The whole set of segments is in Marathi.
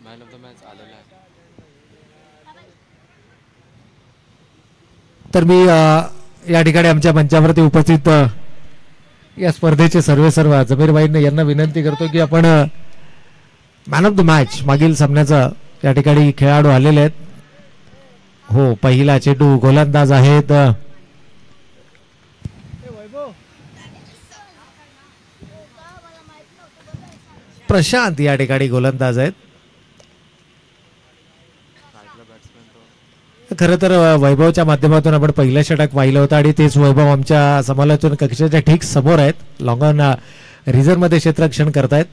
मॅन ऑफ द मॅच आलेला आहे. तर मी या ठिकाणी आमच्या मंचावरती उपस्थित या स्पर्धेचे सर्व जमीर भाई यांना विनंती करतो की आपण मॅन ऑफ द मॅच मागील सामन्याचा या ठिकाणी खेळाडू आलेले आहेत. हो, पहिला चेंडू गोलंदाज आहेत प्रशांत, या ठिकाणी गोलंदाज आहेत. खरं तर वैभवच्या माध्यमातून आपण पहिलं षटक पाहिलं होतं आणि तेच वैभव आमच्या समालोचन कक्षाच्या ठीक समोर आहेत. लॉंग ऑन रिझर्वमध्ये क्षेत्ररक्षण करतायत.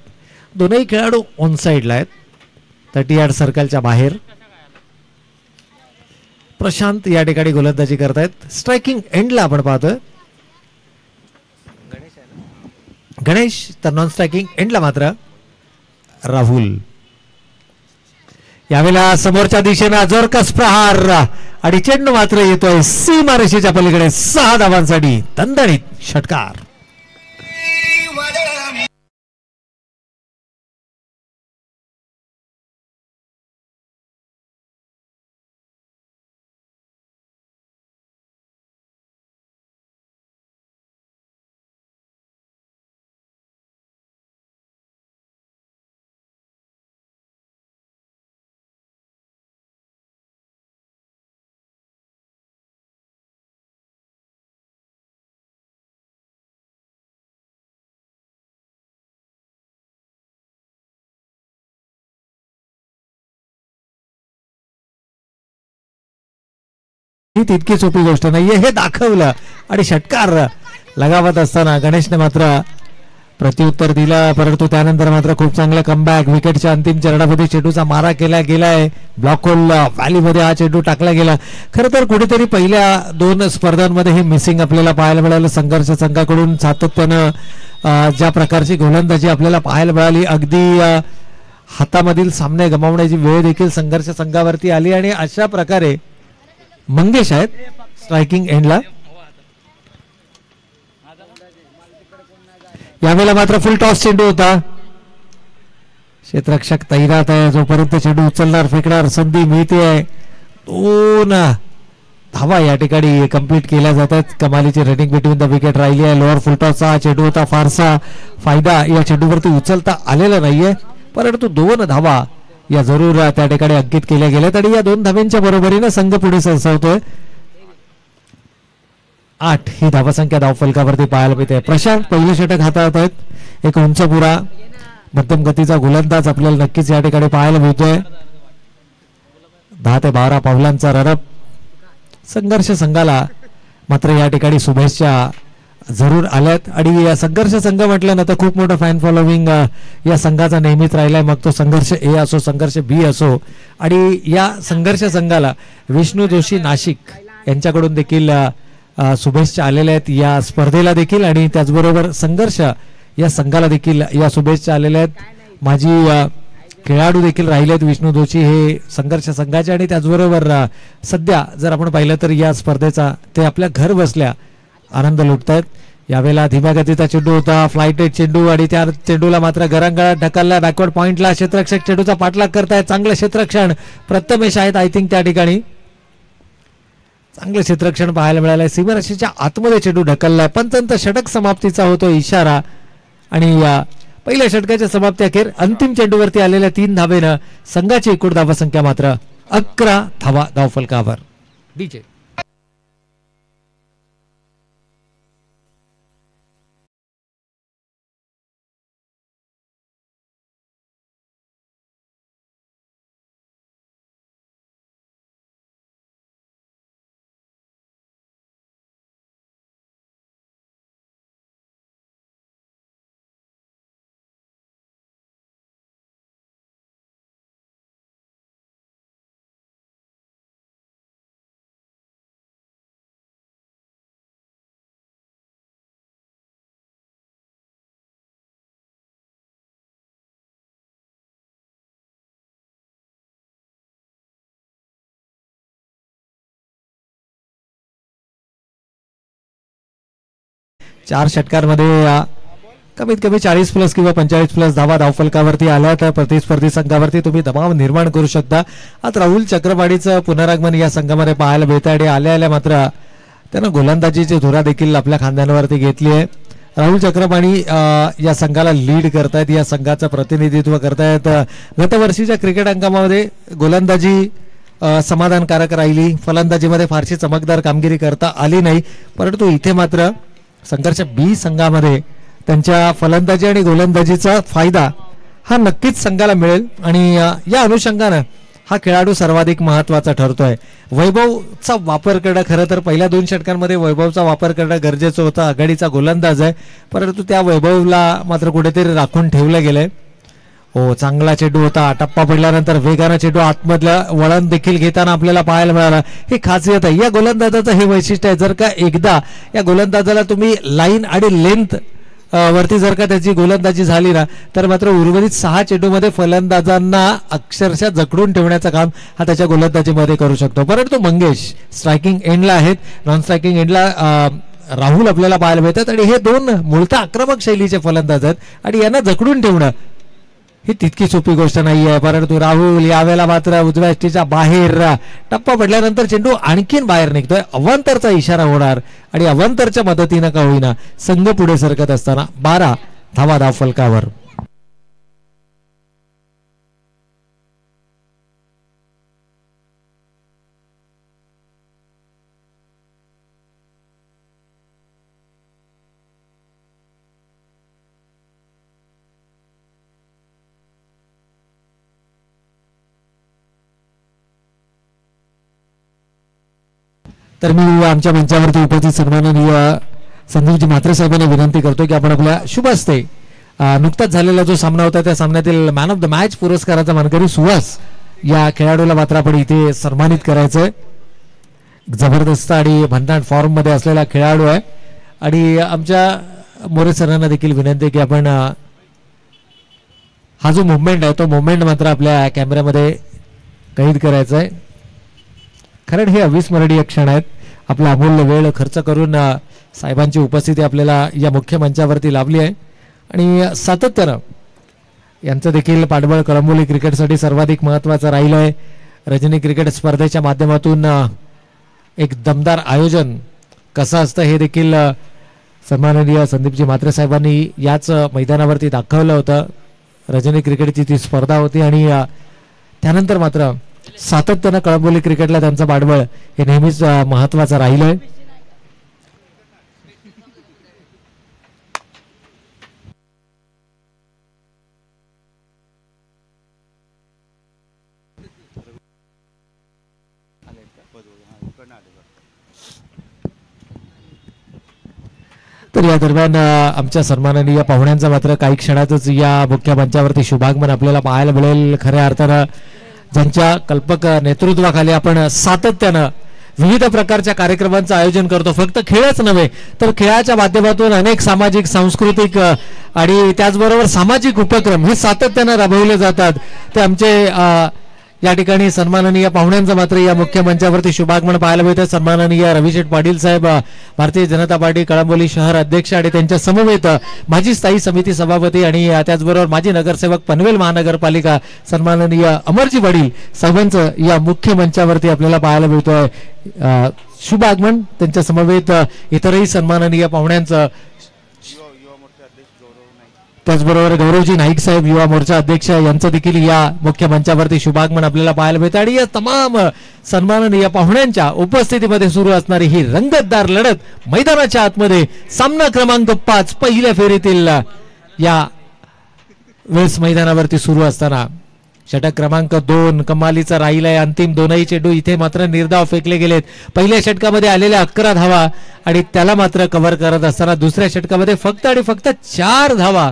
दोनही खेळाडू ऑन साईडला आहेत, 30 यार्ड सर्कलच्या बाहेर. प्रशांत या ठिकाणी गोलंदाजी करतायत. स्ट्रायकिंग एंडला आपण पाहतोय गणेश, तर नॉन स्ट्रायकिंग एंडला मात्र राहुल. यावेळेला समोरच्या दिशेने जोरकस प्रहार आणि चेंडू मात्र येतोय सीमारेषेच्या पलीकडे. 6 धावांसाठी दणदणीत षटकार. ही तितकी सोपी गोष्ट नाहीये हे दाखवलं आणि षटकार लगावत असताना गणेशने मात्र प्रत्युत्तर दिलं, परंतु त्यानंतर मात्र खूप चांगलं कमबॅक. विकेटच्या अंतिम चरणामध्ये चेंडूचा मारा केला गेलाय. ब्लॉक होल व्हॅलीमध्ये हा चेंडू टाकला गेला. खरं तर कुठेतरी पहिल्या 2 स्पर्धांमध्ये हे मिसिंग आपल्याला पाहायला मिळालं. संघर्ष संघाकडून सातत्यानं ज्या प्रकारची गोलंदाजी आपल्याला पाहायला मिळाली, अगदी हातामधील सामने गमावण्याची वेळ देखील संघर्ष संघावरती आली आणि अशा प्रकारे मंगेश आहेत स्ट्रायकिंग एंडला. यावेळेला मात्र फुल टॉस चेंडू होता. क्षेत्ररक्षक तैनात आहे. जोपर्यंत चेंडू उचलणार फेकणार संधी मिळते आहे. 2 धावा या ठिकाणी कंप्लीट केल्या जातात. कमालीची रनिंग बिटवीन द विकेट राहिली आहे. लोअर फुल टॉसचा चेंडू होता. फारसा फायदा या चेंडूवरती उचलता आलेला नाहीये, परंतु 2 धावा या जरूर त्या ठिकाणी अंकित केल्या गेल्यात आणि या 2 धाव्यांच्या बरोबरीने संघ पुढे सरसावतोय. 8 ही धावसंख्या धावफलकावरती पाहायला मिळते. प्रशांत पहिलं षटक हाताळत आहेत. एक उंचपुरा मध्यम गतीचा गोलंदाज आपल्याला नक्कीच या ठिकाणी पाहायला मिळतोय. 10 ते 12 पावलांचा रनअप. संघर्ष संघाला मात्र या ठिकाणी शुभेच्छा जरूर आल्यात आणि या संघर्ष संघ म्हटलं ना तर खूप मोठं फॅन फॉलोविंग या संघाचा नेहमीच राहिलाय. मग तो संघर्ष ए असो संघर्ष बी असो. आणि या संघर्ष संघाला विष्णू जोशी नाशिक यांच्याकडून देखील शुभेच्छा आलेल्या आहेत या स्पर्धेला देखील आणि त्याचबरोबर संघर्ष या संघाला देखील या शुभेच्छा आलेल्या आहेत. माजी खेळाडू देखील राहिले आहेत विष्णू जोशी हे संघर्ष संघाचे आणि त्याचबरोबर सध्या जर आपण पाहिलं तर या स्पर्धेचा ते आपल्या घर बसल्या आनंद लुटतायत. यावेळेला धीम्या गतीचा चेंडू होता. फ्लायटेड चेंडू आणि त्या चेंडूला मात्र गरंगाळात ढकलला. बॅकवर्ड पॉइंटला क्षेत्ररक्षक चेंडूचा पाठलाग करतायत. चांगलं क्षेत्ररक्षण प्रथमेश आहेत आय थिंक त्या ठिकाणी. चांगलं क्षेत्ररक्षण पाहायला मिळालंय. सीमारेषेच्या आतमध्ये चेंडू ढकललाय. पंचांत षटक समाप्तीचा होतो इशारा आणि पहिल्या षटकाच्या समाप्ती अखेर अंतिम चेंडूवरती आलेल्या 3 धावेनं संघाची एकूण धावसंख्या मात्र 11 धावा धावफलकावर. डीजे 4 षटकांमध्ये कमीत कमी 40+ किंवा 45+ धावा धावफलकावरती आल्या तर प्रतिस्पर्धी संघावरती तुम्ही दबाव निर्माण करू शकता. आता राहुल चक्रपाणीचं पुनरागमन या संघामध्ये पाहायला मिळतं आणि आल्या मात्र त्यानं गोलंदाजीची धुरा देखील आपल्या खांद्यांवरती घेतली आहे. राहुल चक्रपाणी या संघाला लीड करतायत, या संघाचं प्रतिनिधित्व करतायत. गतवर्षीच्या क्रिकेट अंकामध्ये गोलंदाजी समाधानकारक राहिली, फलंदाजीमध्ये फारशी चमकदार कामगिरी करता आली नाही, परंतु इथे मात्र संघर्ष बी संघामध्ये त्यांच्या फलंदाजी आणि गोलंदाजीचा फायदा हा नक्कीच संघाला मिळेल आणि या अनुषंगानं हा खेळाडू सर्वाधिक महत्त्वाचा ठरतोय. वैभवचा वापर करणं, खरं तर पहिल्या 2 षटकांमध्ये वैभवचा वापर करणं गरजेचं होतं. आघाडीचा गोलंदाज आहे, परंतु त्या वैभवला मात्र कुठेतरी राखून ठेवलं गेलंय. हो, चांगला चेंडू होता, टप्पा पडल्यानंतर वेगानं चेंडू आतमधलं वळण देखील घेताना आपल्याला पाहायला मिळालं. ही खासियत आहे या गोलंदाजाचं, हे वैशिष्ट्य आहे. जर का एकदा या गोलंदाजाला तुम्ही लाईन आणि लेंथ वरती जर का त्याची गोलंदाजी झाली ना, तर मात्र उर्वरित 6 चेंडूमध्ये फलंदाजांना अक्षरशः जखडून ठेवण्याचं काम हा त्याच्या गोलंदाजीमध्ये करू शकतो. परंतु मंगेश स्ट्रायकिंग एंडला आहेत, नॉन स्ट्रायकिंग एंडला राहुल आपल्याला पाहायला मिळतात आणि हे 2 मूळतः आक्रमक शैलीचे फलंदाज आहेत आणि यांना जखडून ठेवणं ही तितकी सोपी गोष्ट नाही आहे. परंतु राहुल यावेळेला मात्र उजव्या यष्टीच्या बाहेर टप्पा पडल्यानंतर चेंडू आणखीन बाहेर निघतोय. अवांतरचा इशारा होणार आणि अवांतरच्या मदतीनं का होईना संघ पुढे सरकत असताना 12 धावा धावफलकावर. तर मी आमच्या मंचावरती उपस्थित सन्माननीय संदीपजी म्हात्रे साहेबांना विनंती करतो की आपण आपल्या शुभ हस्ते नुकताच झालेला जो सामना होता त्या सामन्यातील मॅन ऑफ द मॅच पुरस्काराचा मानकरी सुहास या खेळाडूला मात्र आपण इथे सन्मानित करायचंय. जबरदस्त आणि भन्नाट फॉर्म मध्ये असलेला खेळाडू आहे आणि आमच्या मोरे सरांना देखील विनंती की आपण हा जो मुवमेंट आहे तो मुवमेंट मात्र आपल्या कॅमेऱ्यामध्ये कैद करायचा आहे, कारण हे अविस्मरणीय क्षण आहेत. आपला अमूल्य वेळ खर्च करून साहेबांची उपस्थिती आपल्याला या मुख्य मंचावरती लाभली आहे आणि सातत्यानं यांचं देखील पाठबळ कळंबोली क्रिकेटसाठी सर्वाधिक महत्त्वाचं राहिलं आहे. रजनी क्रिकेट स्पर्धेच्या माध्यमातून एक दमदार आयोजन कसं असतं हे देखील सन्माननीय संदीपजी म्हात्रे साहेबांनी याच मैदानावरती दाखवलं होतं. रजनी क्रिकेटची ती स्पर्धा होती आणि त्यानंतर मात्र सातत्यानं कळंबोली क्रिकेटला त्यांचं पाठबळ हे नेहमीच महत्त्वाचं राहिलंय. तर या दरम्यान आमच्या सन्माननीय पाहुण्यांचा मात्र काही क्षणातच या मुख्य मंचावरती शुभागमन आपल्याला पाहायला मिळेल. खऱ्या अर्थानं ज्यांच्या कल्पक नेतृत्वाखाली आपण सातत्यानं विविध प्रकारच्या कार्यक्रमांचं आयोजन करतो, फक्त खेळच नव्हे तर खेळाच्या माध्यमातून अनेक सामाजिक सांस्कृतिक आणि त्याचबरोबर सामाजिक उपक्रम हे सातत्यानं राबवले जातात. ते आमचे या ठिकाणी सन्माननीय पाहुण्यांचं मात्र या मुख्य मंचावरती शुभागमन पाहायला मिळतं. सन्माननीय रविशेठ पाटील साहेब, भारतीय जनता पार्टी कळंबोली शहर अध्यक्ष आणि त्यांच्या समवेत माजी स्थायी समिती सभापती आणि त्याचबरोबर माजी नगरसेवक पनवेल महानगरपालिका सन्माननीय अमरजी पाटील साहेबांचं या मुख्य मंचावरती आपल्याला पाहायला मिळतोय शुभागमन. त्यांच्या समवेत इतरही सन्माननीय पाहुण्यांचं, त्याचबरोबर गौरवजी नाईक साहेब युवा मोर्चा अध्यक्ष यांचं देखील या मुख्य मंचावरती शुभागमन आपल्याला पाहायला मिळतं. आणि या तमाम सन्माननीय पाहुण्यांच्या उपस्थितीमध्ये सुरू असणारी ही रंगतदार लढत मैदानाच्या आतमध्ये सामना क्रमांक 5 पहिल्या फेरीतील या वेळेस मैदानावरती सुरू असताना षटक क्रमांक 2 कमालीचा राहिलाय. अंतिम दोनही चेंडू इथे मात्र निर्धाव फेकले गेलेत. पहिल्या षटकामध्ये आलेल्या 11 धावा आणि त्याला मात्र कव्हर करत असताना दुसऱ्या षटकामध्ये फक्त आणि फक्त 4 धावा.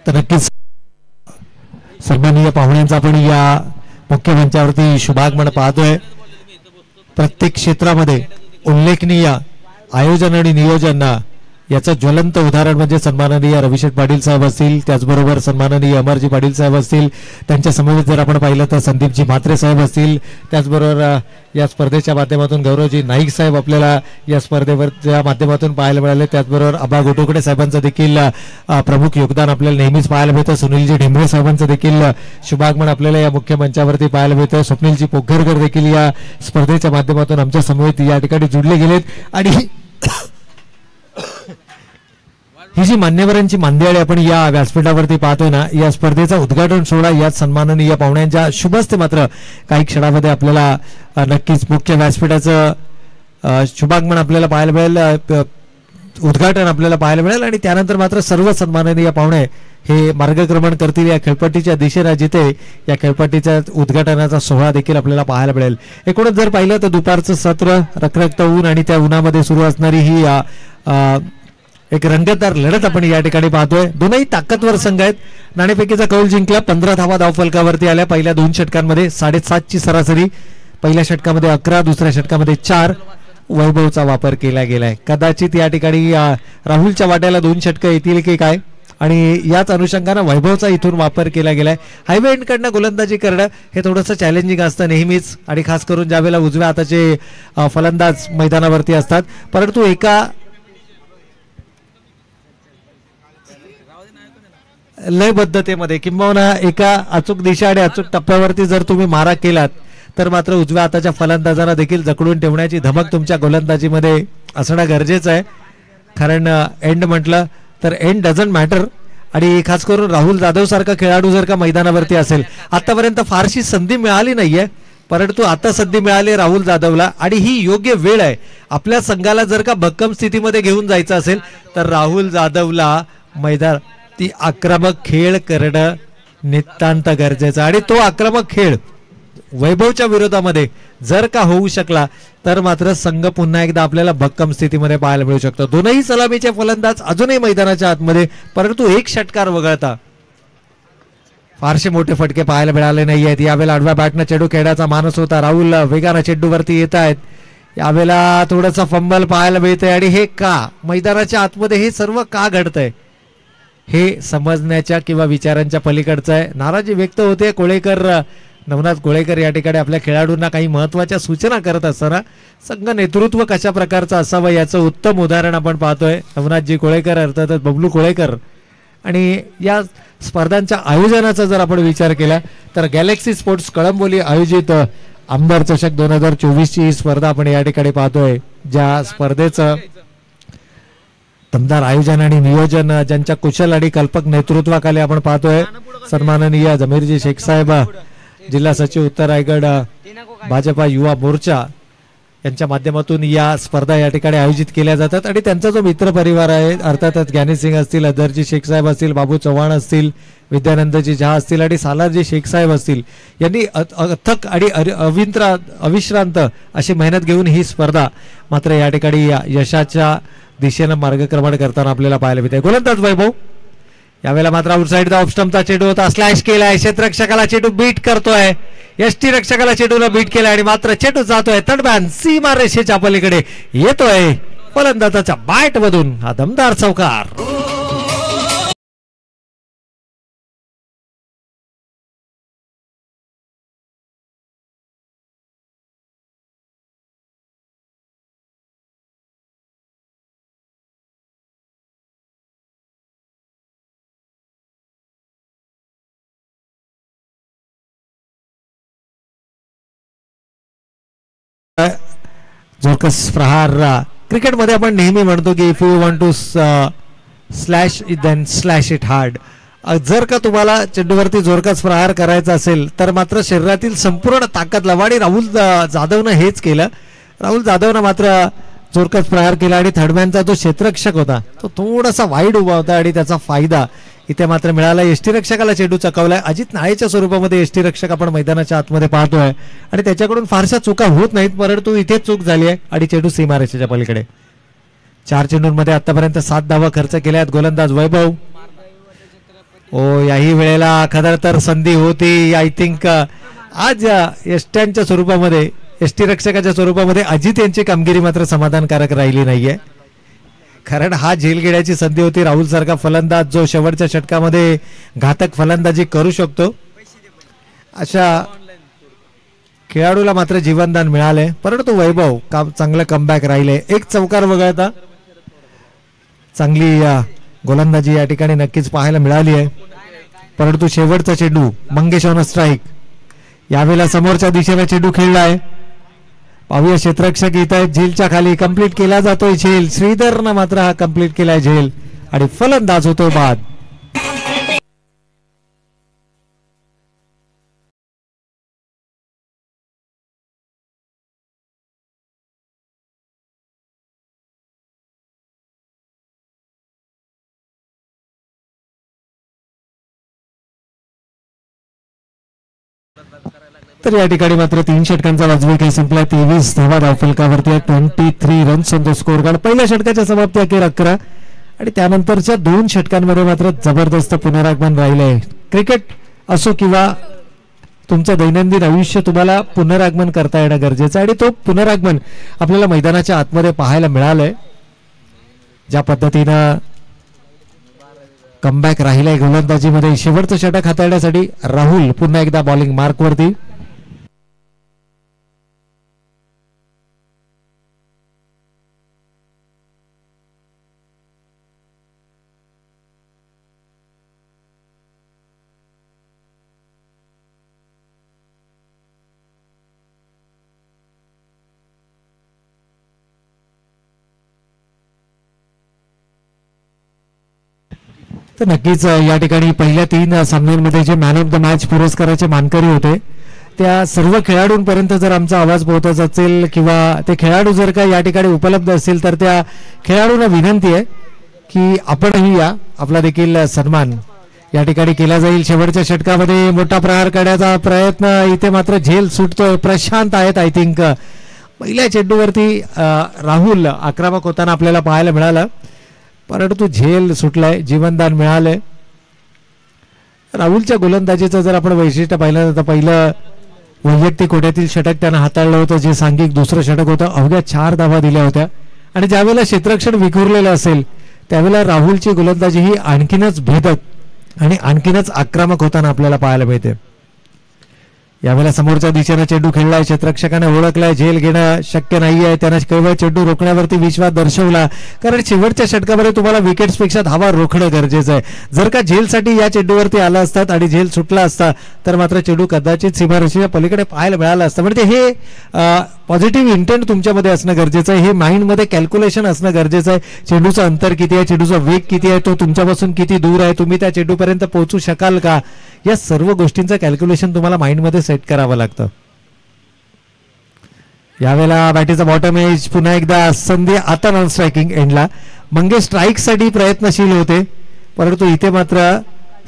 तर नक्कीच सन्माननीय पाहुण्यांचा आपण या मुख्य मंचावरती शुभागमन पाहतोय. प्रत्येक क्षेत्रामध्ये उल्लेखनीय आयोजन आणि नियोजन याचं ज्वलंत उदाहरण म्हणजे सन्माननीय रविशेठ पाटील साहेब असतील, त्याचबरोबर सन्माननीय अमरजी पाटील साहेब असतील, त्यांच्या समवेत जर आपण पाहिलं तर संदीपजी म्हात्रे साहेब असतील, त्याचबरोबर या स्पर्धेच्या माध्यमातून गौरवजी नाईक साहेब आपल्याला या स्पर्धेवरच्या माध्यमातून पाहायला मिळाले. त्याचबरोबर आबा गोटोकडे साहेबांचं देखील प्रमुख योगदान आपल्याला नेहमीच पाहायला मिळतं. सुनीलजी ढेंबळे साहेबांचं देखील शुभागमन आपल्याला या मुख्य मंचावरती पाहायला मिळतं. स्वप्नीलजी पोखरकर देखील या स्पर्धेच्या माध्यमातून आमच्या समवेत या ठिकाणी जुळले गेलेत. आणि ही जी मान्यवरांची मांदियाळी आपण या व्यासपीठावरती पाहतोय ना, या स्पर्धेचा उद्घाटन सोहळा या सन्माननीय पाहुण्यांच्या शुभ हस्ते मात्र काही क्षणामध्ये आपल्याला नक्कीच मुख्य व्यासपीठाचं शुभागमन आपल्याला पाहायला मिळेल, उद्घाटन आपल्याला पाहायला मिळेल. आणि त्यानंतर मात्र सर्व सन्माननीय पाहुणे हे मार्गक्रमण करतील या खेळपट्टीच्या दिशेने, जिथे या खेळपट्टीच्या उद्घाटनाचा सोहळा देखील आपल्याला पाहायला मिळेल. एकूणच जर पाहिलं तर दुपारचं सत्र, रखरखत ऊन आणि त्या उन्हामध्ये सुरू असणारी ही एक रंगतदार लढत आपण या ठिकाणी पाहतोय. दोनही ताकदवर संघ आहेत. नाणेफेकीचा कौल जिंकला. 15 धावा धावफलकावरती आल्या पहिल्या 2 षटकांमध्ये. 7.5ची सरासरी. पहिल्या षटकामध्ये 11, दुसऱ्या षटकामध्ये 4. वैभवचा वापर केला गेलाय. कदाचित या ठिकाणी राहुलच्या वाट्याला 2 षटकं येतील की काय, आणि याच अनुषंगानं वैभवचा इथून वापर केला गेलाय. हायवे एंडकडनं गोलंदाजी करणं हे थोडंसं चॅलेंजिंग असतं नेहमीच, आणि खास करून ज्यावेळेला उजव्या हाताचे फलंदाज मैदानावरती असतात. परंतु एका लयबद्धतेमध्ये किंबहुना एका अचूक दिशा आणि अचूक टप्प्यावरती जर तुम्ही मारा केलात तर मात्र उजव्या हाताच्या फलंदाजांना देखील जखडून ठेवण्याची धमक तुमच्या गोलंदाजीमध्ये असणं गरजेचं आहे. कारण एंड म्हटलं तर एंड डझंट मॅटर. आणि खास करून राहुल जाधव सारखा खेळाडू जर का मैदानावरती असेल, आतापर्यंत फारशी संधी मिळाली नाहीये, परंतु आता संधी मिळाली राहुल जाधवला, आणि ही योग्य वेळ आहे. आपल्या संघाला जर का भक्कम स्थितीमध्ये घेऊन जायचं असेल तर राहुल जाधवला मैदान ती आक्रमक खेळ करणं नितांत गरजेचं. आणि तो आक्रमक खेळ वैभवच्या विरोधामध्ये जर का होऊ शकला तर मात्र संघ पुन्हा एकदा आपल्याला भक्कम स्थितीमध्ये पाहायला मिळू शकतो. दोनही सलामीचे फलंदाज अजूनही मैदानाच्या आतमध्ये, परंतु एक षटकार वगळता फारसे मोठे फटके पाहायला मिळाले नाही आहेत. यावेळेला आडव्या बॅटनं चेंडू खेळण्याचा मानस होता. राहुल वेगानं चेंडूवरती येत आहेत. यावेळेला थोडंसं फंबल पाहायला मिळतंय. आणि हे का मैदानाच्या आतमध्ये हे सर्व का घडतंय हे समजण्याच्या किंवा विचारांच्या पलीकडचं आहे. नाराजी व्यक्त होते. नवनाथ कोळेकर या ठिकाणी आपल्या खेळाडूंना काही महत्वाच्या सूचना करत असताना संघ नेतृत्व कशा प्रकारचं असावं याचं उत्तम उदाहरण आपण पाहतोय. नवनाथजी कोळेकर अर्थातच बबलू कोळेकर. आणि या स्पर्धांच्या आयोजनाचा जर आपण विचार केला तर गॅलेक्सी स्पोर्ट्स कळंबोली आयोजित आमदार चषक 2024 ची स्पर्धा आपण या ठिकाणी पाहतोय. ज्या स्पर्धेचं दमदार आयोजन आणि नियोजन ज्यांच्या कुशल आणि कल्पक नेतृत्वाखाली आपण पाहतोय सन्माननीय जमीरजी शेख साहेब, जिल्हा सचिव उत्तर रायगड भाजपा युवा मोर्चा यांच्या माध्यमातून या स्पर्धा या ठिकाणी आयोजित केल्या जातात. आणि त्यांचा जो मित्र परिवार आहे अर्थातच ज्ञानी सिंग असतील, अदरजी शेख साहेब असतील, बाबू चव्हाण असतील, विद्यानंदजी झा असतील आणि सालारजी शेख साहेब असतील, यांनी अथक आणि अविश्रांत अशी मेहनत घेऊन ही स्पर्धा मात्र या ठिकाणी यशाच्या दिशेनं मार्गक्रमण करताना आपल्याला पाहायला मिळते. गोलंदाज वैभव यावेळेला मात्र आउटसाइडचा ऑफस्टंपचा चेंडू होता, स्लॅश केलाय, क्षेत्ररक्षकाला चेंडू बीट करतोय, यष्टी रक्षकाला चेंडूला बीट केलाय आणि मात्र चेंडू जातोय तडब्यान सीमा रेषेच्या पलीकडे येतोय. फलंदाजाच्या बॅट मधून हा दमदार चौकार. जोरकस प्रहार. क्रिकेटमध्ये आपण नेहमी म्हणतो की if you want to slash it then slash it hard. जर का तुम्हाला चेंडूवरती जोरकस प्रहार करायचा असेल तर मात्र शरीरातील संपूर्ण ताकद लावा. आणि राहुल जाधवनं हेच केलं. राहुल जाधवनं मात्र जोरकस प्रहार केला आणि थर्डमॅनचा जो क्षेत्ररक्षक होता तो थोडासा वाईड उभा होता आणि त्याचा फायदा इथे मात्र मिळाला. यष्टीरक्षकाला चेंडू चकवलाय. अजित नाळेच्या स्वरूपामध्ये यष्टीरक्षक आपण मैदानाच्या आतमध्ये पाहतोय आणि त्याच्याकडून फारशा चुका होत नाहीत, परंतु इथे चूक झाली आहे आणि चेंडू सीमारेषेच्या पलीकडे. 4 चेंडूंमध्ये आतापर्यंत 7 धावा खर्च केल्या आहेत. गोलंदाज वैभव. याही वेळेला खरं तर संधी होती. आय थिंक आज यष्ट्यांच्या स्वरूपामध्ये यष्टीरक्षकाच्या स्वरूपामध्ये अजित यांची कामगिरी मात्र समाधानकारक राहिली नाहीये. कारण हा झेल घेण्याची संधी होती. राहुल सारखा फलंदाज जो शेवटच्या षटकामध्ये घातक फलंदाजी करू शकतो, अशा खेळाडूला मात्र जीवनदान मिळाले. परंतु वैभव चांगलं कमबॅक राहिले. एक चौकार वगळता चांगली गोलंदाजी या ठिकाणी नक्कीच पाहायला मिळाली आहे. परंतु शेवटचा चेंडू मंगेश ऑन स्ट्राईक. यावेळेला समोरच्या दिशेला चेंडू खेळला आहे. पाहूया क्षेत्ररक्षक येत आहेत झेलच्या खाली. कंप्लीट केला जातोय झेल. श्रीधरनं मात्र हा कंप्लीट केलाय झेल आणि फलंदाज होतो बाद. तर या ठिकाणी मात्र 3 षटकांचा वाजवी खेळ संपला. 23 धावा धावफलकावरती 23 runs on the score card. पहिल्या षटकाच्या समाप्ती अखेर 11 आणि त्यानंतरच्या 2 षटकांमध्ये मात्र जबरदस्त पुनरागमन राहिले. क्रिकेट असो किंवा तुमचं दैनंदिन आयुष्य, तुम्हाला पुनरागमन करता येणं गरजेचं आहे आणि तो पुनरागमन आपल्याला मैदानाच्या आतमध्ये पाहायला मिळालंय. ज्या पद्धतीनं कमबॅक राहिलाय गोलंदाजीमध्ये. शेवटचं षटक हाताळण्यासाठी राहुल पुन्हा एकदा बॉलिंग मार्कवरती. तर नक्कीच या ठिकाणी पहिल्या 3 सामन्यांमध्ये जे मॅन ऑफ द मॅच पुरस्काराचे मानकरी होते त्या सर्व खेळाडूंपर्यंत जर आमचा आवाज पोहोचत असेल किंवा ते खेळाडू जर का या ठिकाणी उपलब्ध असतील तर त्या खेळाडूंना विनंती आहे की आपणही या. आपला देखील सन्मान या ठिकाणी केला जाईल. शेवटच्या षटकामध्ये मोठा प्रहार करण्याचा प्रयत्न. इथे मात्र झेल सुटतोय. प्रशांत आहेत आय थिंक. पहिल्या चेंडूवरती राहुल आक्रमक होताना आपल्याला पाहायला मिळालं, परंतु झेल सुटलाय. जीवनदान मिळालंय. राहुलच्या गोलंदाजीचं जर आपण वैशिष्ट्य पाहिलं तर पहिलं वैयक्तिक कोट्यातील षटक त्यानं हाताळलं होतं, जे सांघिक दुसरं षटक होतं. अवघ्या 4 धावा दिल्या होत्या आणि ज्यावेळेला क्षेत्ररक्षण विखुरलेलं असेल त्यावेळेला राहुलची गोलंदाजी ही आणखीनच भेदक आणि आणखीनच आक्रमक होताना आपल्याला पाहायला मिळते. यावेळेला समोरच्या दिशेने चेंडू खेळलाय. क्षेत्ररक्षकाने ओळखलाय झेल घेणं शक्य नाहीये. त्यानं केवळ चेंडू रोखण्यावरती विश्वास दर्शवला, कारण शेवटच्या षटकामध्ये तुम्हाला विकेट्सपेक्षा धावा रोखणं गरजेचं आहे. जर का झेलसाठी या चेंडूवरती आला असतात आणि झेल सुटला असता तर मात्र चेंडू कदाचित सीमारेषेच्या पलीकडे पाहायला मिळाला असतं. म्हणजे हे पॉझिटिव्ह इंटेंट तुमच्यामध्ये असणं गरजेचं आहे. हे माइंडमध्ये कॅल्क्युलेशन असणं गरजेचं आहे. चेंडूचं अंतर किती आहे, चेंडूचा वेग किती आहे, तो तुमच्यापासून किती दूर आहे, तुम्ही त्या चेंडूपर्यंत पोहोचू शकाल का, या सर्व गोष्टींचं कॅल्क्युलेशन तुम्हाला माइंडमध्ये सेट करावं लागतं. यावेळेला बॅटीचा बॉटम एज. पुन्हा एकदा संधी आता नॉन स्ट्रायकिंग एंडला. मंगेश स्ट्राईकसाठी प्रयत्नशील होते, परंतु इथे मात्र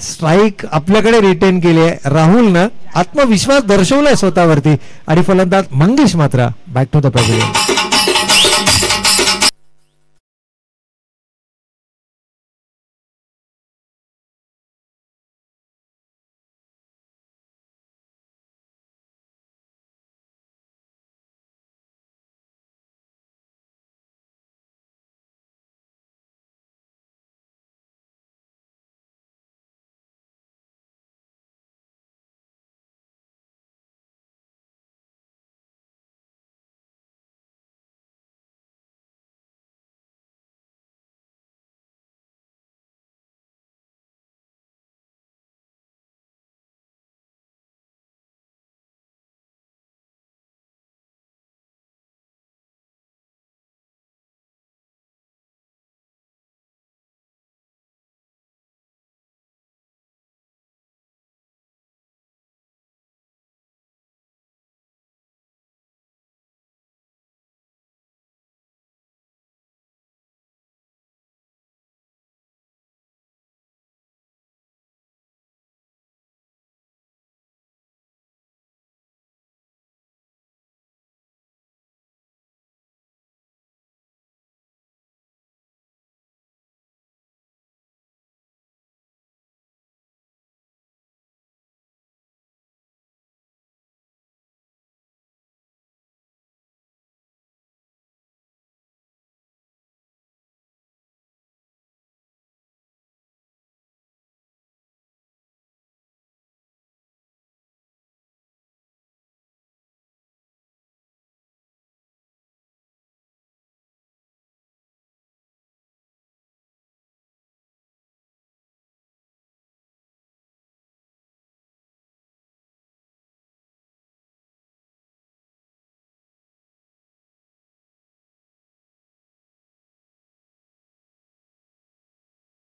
स्ट्राईक आपल्याकडे रिटेन केली आहे. राहुलनं आत्मविश्वास दर्शवलाय स्वतःवरती आणि फलंदाज मंगेश मात्र बॅक टू द पॅव्हिलियन.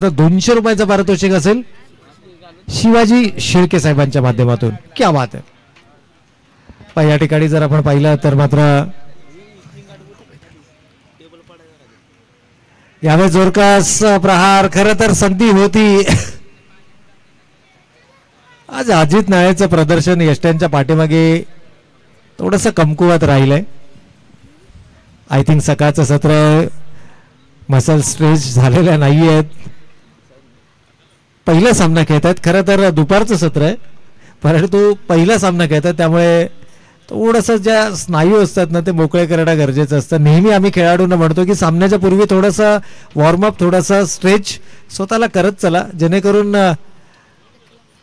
तर 200 रुपयाचं पारितोषिक असेल शिवाजी शेळके साहेबांच्या माध्यमातून. क्या बात आहे. या ठिकाणी जर आपण पाहिलं तर मात्र यावेळेस जोरकास प्रहार, खर तर संधी होती. आज अजित नाळेचं प्रदर्शन यष्ट्यांच्या पाठीमागे थोडंसं कमकुवत राहिलंय. आय थिंक सकाळचं सत्र मसल स्ट्रेच झालेल्या नाही आहेत. पहिला सामना खेळतात, खरं तर दुपारचं सत्र आहे परंतु पहिला सामना खेळतात त्यामुळे थोडंसं ज्या स्नायू असतात ना ते मोकळे करणं गरजेचं असतं. नेहमी आम्ही खेळाडूंना म्हणतो की सामन्याच्या पूर्वी थोडंसं वॉर्मअप, थोडंसं स्ट्रेच स्वतःला करत चला, जेणेकरून,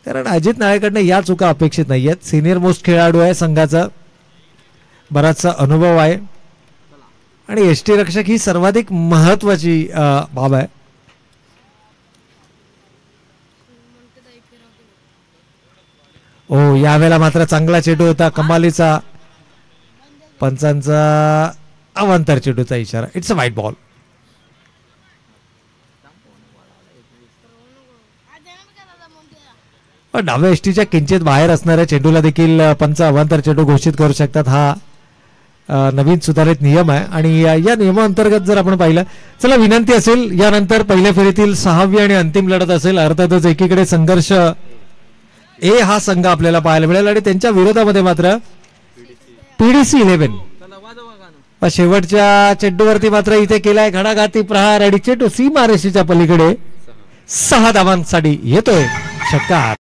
कारण अजित नाळेकडनं या चुका अपेक्षित नाही आहेत. सिनियर मोस्ट खेळाडू आहे, संघाचा बराचसा अनुभव आहे आणि यष्टीरक्षक ही सर्वाधिक महत्वाची बाब आहे. ओ यावेळेला मात्र चांगला चेंडू होता, कमालीचा, पंचांचा अवांतर चेंडूचा इशारा. It's a white ball. डाव्या यष्टीच्या किंचित बाहेर असणाऱ्या चेंडूला देखील पंच अवांतर चेंडू घोषित करू शकतात. हा नवीन सुधारित नियम आहे आणि या नियमाअंतर्गत जर आपण पाहिलं, चला विनंती असेल यानंतर पहिल्या फेरीतील 6वी आणि अंतिम लढत असेल. अर्थातच एकीकडे संघर्ष ए हा संघ आपल्याला पाहायला मिळेल आणि त्यांच्या विरोधामध्ये मात्र पीडीसी 11. शेवटच्या चेंडूवरती मात्र इथे केलाय घणाघाती प्रहार आणि चेंडू सीमारेषेच्या पलीकडे 6 धावांसाठी येतोय षटकार.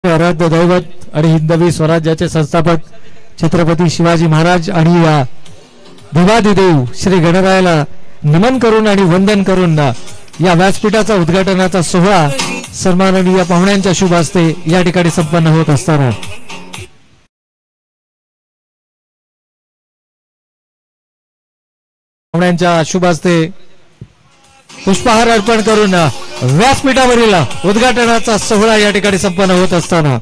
आराध्य दैवत आणि हिंदवी स्वराज्याचे संस्थापक छत्रपती शिवाजी महाराज आणि या देवादिदेव श्री गणरायाला नमन करून आणि वंदन करून या व्यासपीठाचा उद्घाटनाचा सोहळा सन्माननीय पाहुण्यांच्या शुभ हस्ते या ठिकाणी संपन्न होत असताना पाहुण्यांच्या शुभ हस्ते पुष्पहार अर्पण करून व्यासपीठावरील उद्घाटनाचा सोहळा या ठिकाणी संपन्न होत असताना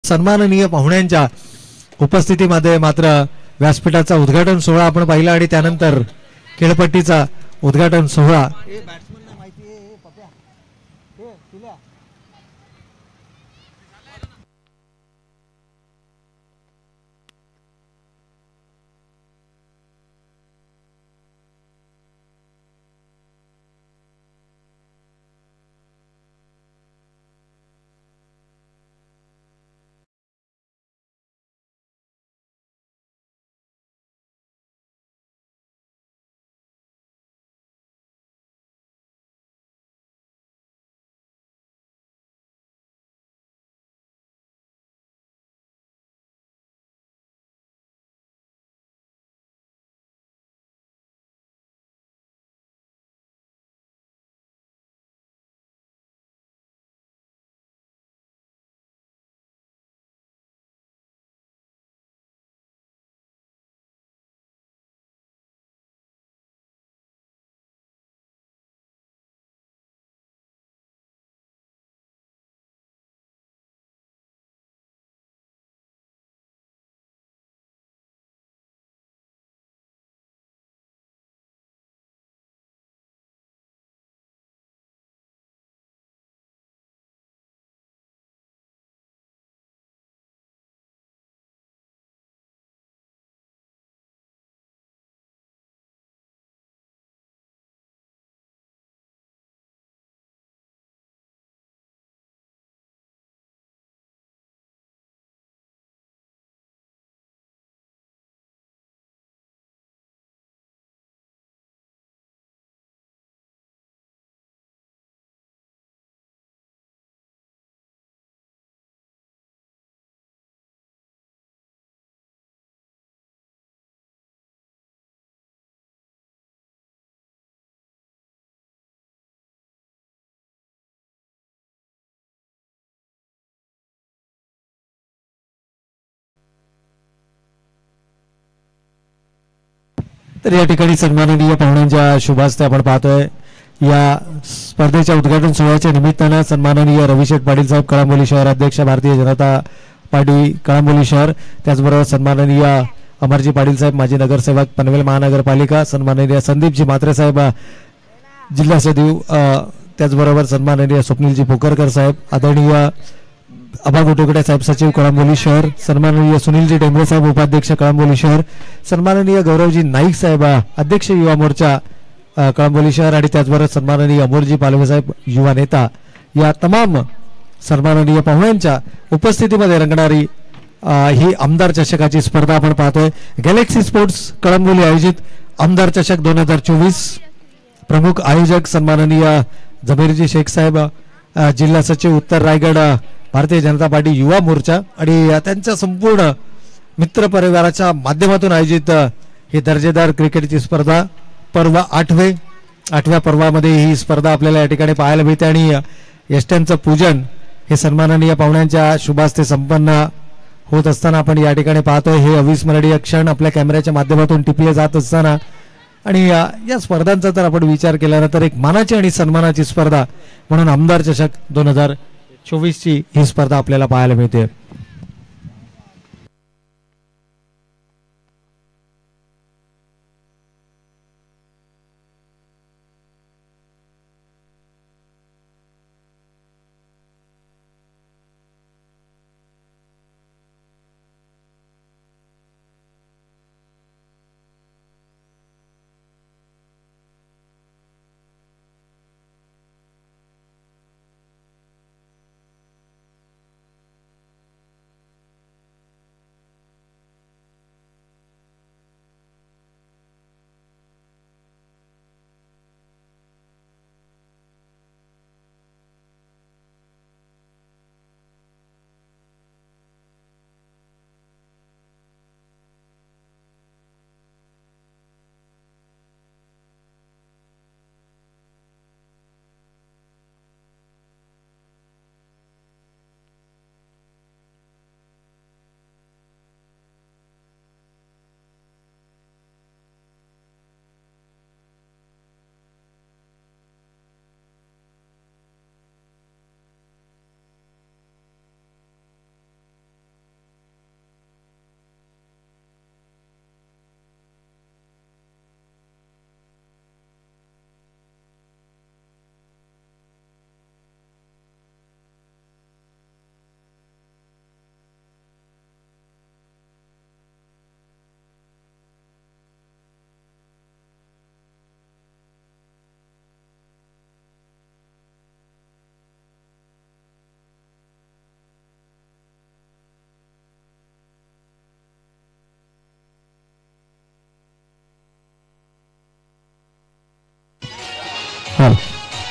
सन्माननीय पाहुण्यांच्या उपस्थितीमध्ये मात्र व्यासपीठाचा उद्घाटन सोहळा आपण पाहिला आणि त्यानंतर खेळपट्टीचा उद्घाटन सोहळा तर या ठिकाणी सन्माननीय पाहुण्यांच्या शुभ हस्ते आपण पाहतोय या स्पर्धेच्या उद्घाटन सोहळ्याच्या निमित्तानं सन्माननीय रविशेठ पाटील साहेब कळंबोली शहर अध्यक्ष भारतीय जनता पार्टी कळंबोली शहर, त्याचबरोबर सन्माननीय अमरजी पाटील साहेब माजी नगरसेवक पनवेल महानगरपालिका, सन्माननीय संदीपजी म्हात्रे साहेब जिल्हा सचिव, त्याचबरोबर सन्माननीय स्वप्नीलजी पोकरकर साहेब, आदरणीय अभा गोटेकडे साहेब सचिव कळंबोली शहर, सन्माननीय सुनीलजी डेंबरे साहेब उपाध्यक्ष कळंबोली शहर, सन्माननीय गौरवजी नाईक साहेब अध्यक्ष युवा मोर्चा कळंबोली शहर आणि त्याचबरोबर सन्माननीय अमोलजी पालवे साहेब युवा नेता या तमाम सन्माननीय पाहुण्यांच्या उपस्थितीमध्ये रंगणारी ही आमदार चषकाची स्पर्धा आपण पाहतोय. गॅलेक्सी स्पोर्ट्स कळंबोली आयोजित आमदार चषक 2024. प्रमुख आयोजक सन्माननीय जमीरजी शेख साहेब, जिल्हा सचिव उत्तर रायगड भारतीय जनता पार्टी युवा मोर्चा आणि त्यांच्या संपूर्ण मित्र परिवाराच्या माध्यमातून आयोजित ही दर्जेदार क्रिकेटची स्पर्धा पर्व 8व्या पर्वामध्ये ही स्पर्धा आपल्याला या ठिकाणी पाहायला मिळते आणि यष्ट्यांचं पूजन हे सन्माननीय पाहुण्यांच्या शुभास्ते संपन्न होत असताना आपण या ठिकाणी पाहतोय. हे अविस्मरणीय क्षण आपल्या कॅमेऱ्याच्या माध्यमातून टिपले जात असताना आणि या स्पर्धांचा जर आपण विचार केला तर एक मानाची आणि सन्मानाची स्पर्धा म्हणून आमदार चषक 2024ची ही स्पर्धा आपल्याला पाहायला मिळते.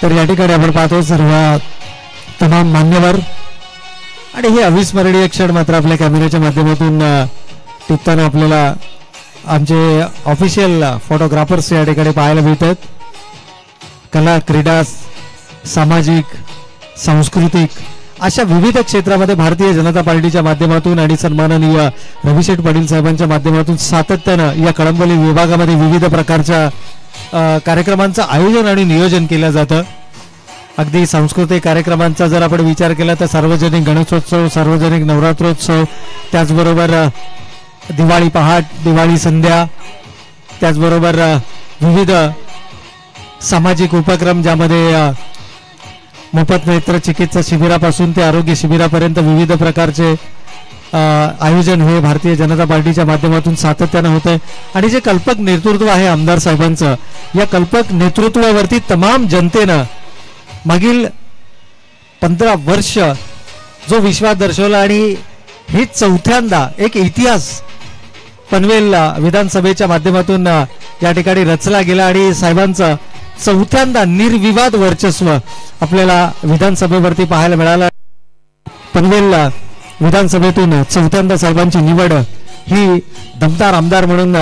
तर या ठिकाणी आपण पाहतो सर्व तमाम मान्यवर आणि हे अविस्मरणीय क्षण मात्र आपल्या कॅमेऱ्याच्या माध्यमातून टिपताना आपल्याला आमचे ऑफिशियल फोटोग्राफर्स या ठिकाणी पाहायला मिळतात. कला, क्रीडा, सामाजिक, सांस्कृतिक अशा विविध क्षेत्रामध्ये भारतीय जनता पार्टीच्या माध्यमातून आणि सन्माननीय रविशेठ पाटील साहेबांच्या माध्यमातून सातत्यानं या कळंबोली विभागामध्ये विविध प्रकारच्या कार्यक्रमांचं आयोजन आणि नियोजन केलं जातं. अगदी सांस्कृतिक कार्यक्रमांचा जर आपण विचार केला तर सार्वजनिक गणेशोत्सव, सार्वजनिक नवरात्रोत्सव, त्याचबरोबर दिवाळी पहाट, दिवाळी संध्या, त्याचबरोबर विविध सामाजिक उपक्रम ज्यामध्ये मोफत नेत्र चिकित्सा शिबिरापासून ते आरोग्य शिबिरापर्यंत विविध प्रकारचे आयोजन हे भारतीय जनता पार्टीच्या माध्यमातून सातत्यानं होत आहे. आणि जे कल्पक नेतृत्व आहे आमदार साहेबांचं, या कल्पक नेतृत्वावरती तमाम जनतेनं मागील 15 वर्ष जो विश्वास दर्शवला आणि हे चौथ्यांदा एक इतिहास पनवेल विधानसभेच्या माध्यमातून या ठिकाणी रचला गेला आणि साहेबांचं चौथ्यांदा निर्विवाद वर्चस्व आपल्याला विधानसभेवरती पाहायला मिळालं. पनवेल विधानसभेतून चौथ्यांदा साहेबांची निवड ही दमदार आमदार म्हणून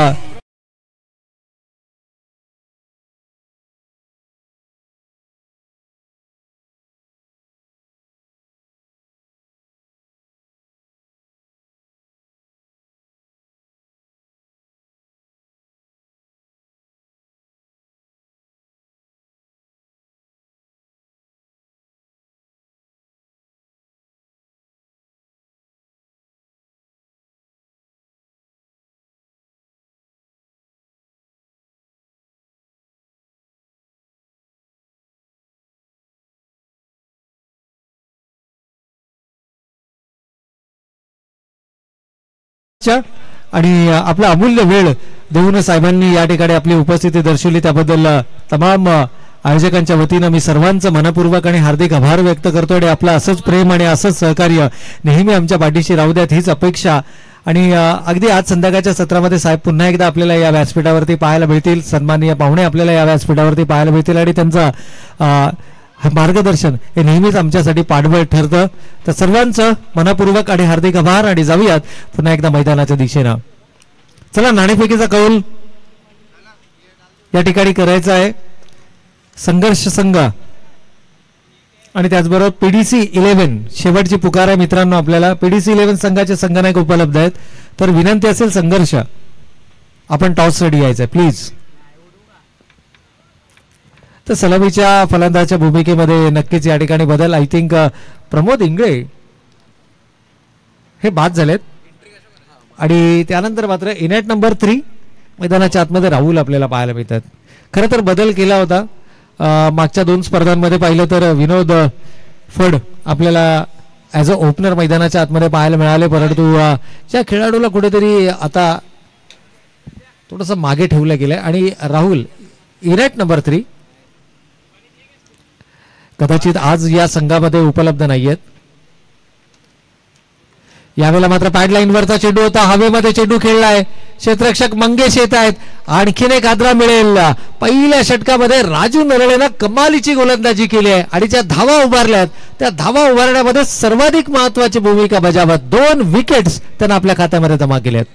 आणि आपला अमूल्य वेळ देऊन साहेबांनी या ठिकाणी आपली उपस्थिती दर्शवली त्याबद्दल तमाम आयोजकांच्या वतीनं मी सर्वांचं मनपूर्वक आणि हार्दिक आभार व्यक्त करतो आणि आपलं असंच प्रेम आणि असंच सहकार्य नेहमी आमच्या पाठीशी राहू द्यात हीच अपेक्षा. आणि अगदी आज संध्याकाळच्या सत्रामध्ये साहेब पुन्हा एकदा आपल्याला या व्यासपीठावरती पाहायला मिळतील. सन्माननीय पाहुणे आपल्याला या व्यासपीठावरती पाहायला मिळतील आणि त्यांचा मार्गदर्शन हे नेहमीच आमच्यासाठी पाठबळ ठरतं. तर सर्वांचं मनपूर्वक आणि हार्दिक आभार आणि जाऊयात पुन्हा एकदा मैदानाच्या दिशेनं. चला नाणेफेकीचा कौल या ठिकाणी करायचा आहे. संघर्ष संघ आणि त्याचबरोबर पीडीसी 11 शेवटची पुकार आहे मित्रांनो. आपल्याला पीडीसी 11 संघाचे संघनायक उपलब्ध आहेत. तर विनंती असेल संघर्ष आपण टॉस रेडी यायचंय प्लीज. तर सलामीच्या फलंदाच्या भूमिकेमध्ये नक्कीच या ठिकाणी बदल. आय थिंक प्रमोद इंगळे हे बाद झालेत आणि त्यानंतर मात्र इनेट नंबर 3 मैदानाच्या आतमध्ये राहुल आपल्याला पाहायला मिळतात. खरं तर बदल केला होता मागच्या 2 स्पर्धांमध्ये पाहिलं तर विनोद फड आपल्याला ॲज अ ओपनर मैदानाच्या आतमध्ये पाहायला मिळाले. परंतु ज्या खेळाडूला कुठेतरी आता थोडंसं मागे ठेवलं गेलंय आणि राहुल इनेट नंबर 3 कदाचित आज या संघामध्ये उपलब्ध नाहीयेत. यावेळेला मात्र पॅडलाईनवरचा चेंडू होता. हवेमध्ये चेंडू खेळलाय. क्षेत्ररक्षक मंगेश येत आहेत. आणखीन एक आदरा मिळेल. पहिल्या षटकामध्ये राजू नरळेनं कमालीची गोलंदाजी केली आहे आणि ज्या धावा उभारल्यात त्या धावा उभारण्यामध्ये सर्वाधिक महत्वाची भूमिका बजावत 2 विकेट्स त्यांना आपल्या खात्यामध्ये जमा केल्यात.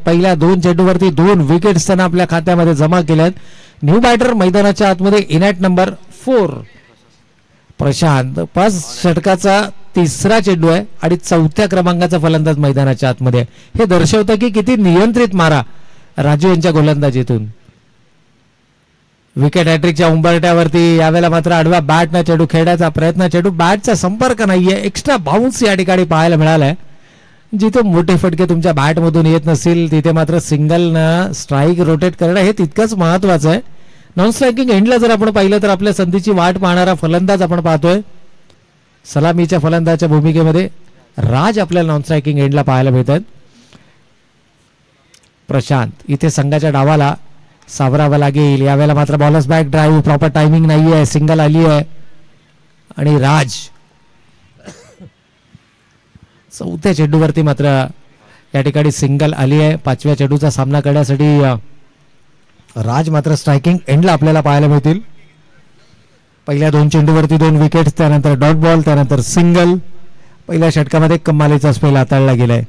पहिल्या 2 चेंडूवरती 2 विकेट्स त्यांना आपल्या खात्यामध्ये जमा केल्यात. न्यू बॅटर मैदानाच्या आतमध्ये इनेट नंबर 4 प्रशांत 5 षटकाचा 3रा चेंडू आहे आणि 4थ्या क्रमांकाचा फलंदाज मैदानाच्या आतमध्ये. हे दर्शवतं की किती नियंत्रित मारा राजू यांच्या गोलंदाजीतून. विकेट हॅट्रिकच्या उंबरट्यावरती यावेळेला मात्र आडव्या बॅटनं चेंडू खेळण्याचा प्रयत्न. चेंडू बॅटचा संपर्क नाहीये. एक्स्ट्रा बाउन्स या ठिकाणी पाहायला मिळालाय. जिथे मोठे फटके तुमच्या बॅटमधून येत नसतील तिथे मात्र सिंगलनं स्ट्राईक रोटेट करणं हे तितकंच महत्वाचं आहे. नॉन स्ट्रायकिंग एंडला जर आपण पाहिलं तर आपल्या संधीची वाट पाहणारा फलंदाज आपण पाहतोय. सलामीच्या फलंदाजाच्या भूमिकेमध्ये राज आपल्याला नॉन स्ट्रायकिंग एंडला पाहायला मिळतात. प्रशांत इथे संघाच्या डावाला सावरावं लागेल. यावेळेला मात्र bowlers back drive proper timing नाहीये. सिंगल आली आहे आणि राज 4थ्या चेंडूवरती मात्र या ठिकाणी सिंगल आली आहे. 5व्या चेंडूचा सामना करण्यासाठी राज मात्र स्ट्रायकिंग एंडला आपल्याला पाहायला मिळतील. पहिल्या 2 चेंडूवरती 2 विकेट्स त्यानंतर डॉट बॉल त्यानंतर सिंगल. पहिल्या षटकामध्ये कमालीचा स्पेल हाताळला गेलाय.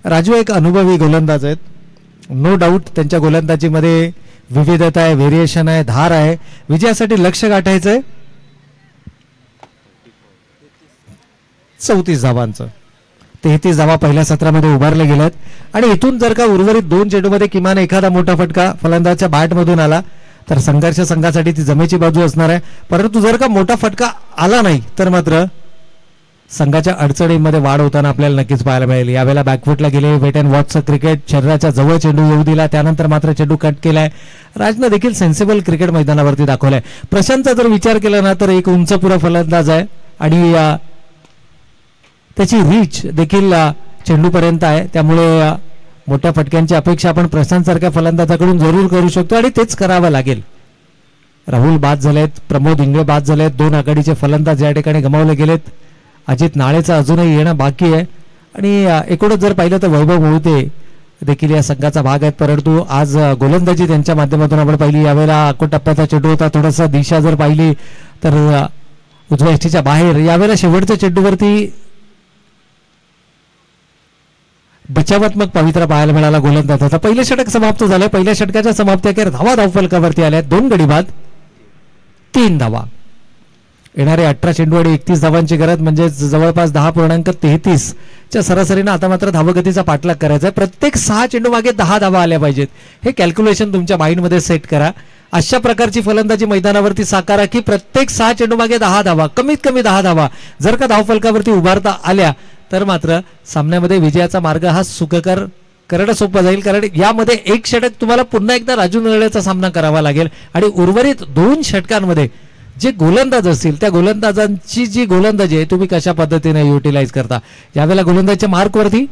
राजू एक अनुभवी गोलंदाज आहेत नो डाऊट. त्यांच्या गोलंदाजीमध्ये विविधता आहे व्हेरिएशन आहे धार आहे. विजयासाठी लक्ष गाठायचंय 34 धावांचं. 33 धावा पहिल्या सत्रामध्ये उभारले गेल्यात आणि इथून जर का उर्वरित 2 चेंडूमध्ये किमान एखादा मोठा फटका फलंदाजच्या बॅटमधून आला तर संघर्ष संघासाठी ती जमेची बाजू असणार आहे. परंतु जर का मोठा फटका आला नाही तर मात्र संघाच्या अडचणींमध्ये वाढ होताना आपल्याला नक्कीच पाहायला मिळेल. यावेळेला बॅकफुटला गेले. वेट अँड वॉचचं क्रिकेट. शरीराच्या जवळ चेंडू येऊ दिला त्यानंतर मात्र चेंडू कट केलाय. राजनं देखील सेन्सिबल क्रिकेट मैदानावरती दाखवलाय. प्रशांतचा जर विचार केला ना तर एक उंचपुरा फलंदाज आहे आणि त्याची रीच देखील चेंडूपर्यंत आहे. त्यामुळे मोठ्या फटक्यांची अपेक्षा आपण प्रशांत सारख्या फलंदाजाकडून जरूर करू शकतो आणि तेच करावं लागेल. राहुल बाद झालेत. प्रमोद इंगळे बाद झालेत. 2 आघाडीचे फलंदाज या ठिकाणी गमावले गेलेत. अजित नाळेचं अजूनही येणं बाकी आहे आणि एकूणच जर पाहिलं तर वैभव मोहिते देखील या संघाचा भाग आहेत. परंतु आज गोलंदाजी त्यांच्या माध्यमातून आपण पाहिली. यावेळेला अकोट टप्प्याचा चेंडू होता. थोडासा दिशा जर पाहिली तर उजव्या एष्टीच्या बाहेर. यावेळेला शेवटच्या चेंडूवरती बचावात्मक पवित्रा पाहायला मिळाला गोलंदाजाचा. पहिलं षटक समाप्त झालंय. पहिल्या षटकाच्या समाप्तीअखेर धावा धावफलकावरती आल्या. 2 गडी बाद 3 धावा. येणारे 18 चेंडू आणि 31 धावांची गरज म्हणजे जवळपास 10.33 च्या सरासरीनं आता मात्र धावगतीचा पाठलाग करायचा आहे. प्रत्येक 6 चेंडू मागे 10 धावा आल्या पाहिजेत. हे कॅल्क्युलेशन तुमच्या माइंडमध्ये सेट करा. अशा प्रकारची फलंदाजी मैदानावरती साकारा की प्रत्येक 6 चेंडू मागे 10 धावा, कमीत कमी 10 धावा जर का धावफलकावरती उभारता आल्या तर मात्र सामन्यामध्ये विजयाचा मार्ग हा सुखकर करणं सोपं जाईल. कारण यामध्ये एक षटक तुम्हाला पुन्हा एकदा राजू नरळेचा सामना करावा लागेल आणि उर्वरित 2 षटकांमध्ये जे गोलंदाज असतील त्या गोलंदाजांची जी गोलंदाजी आहे तुम्ही कशा पद्धतीने युटिलाइज करता. यावेळेला गोलंदाजच्या मार्कवरती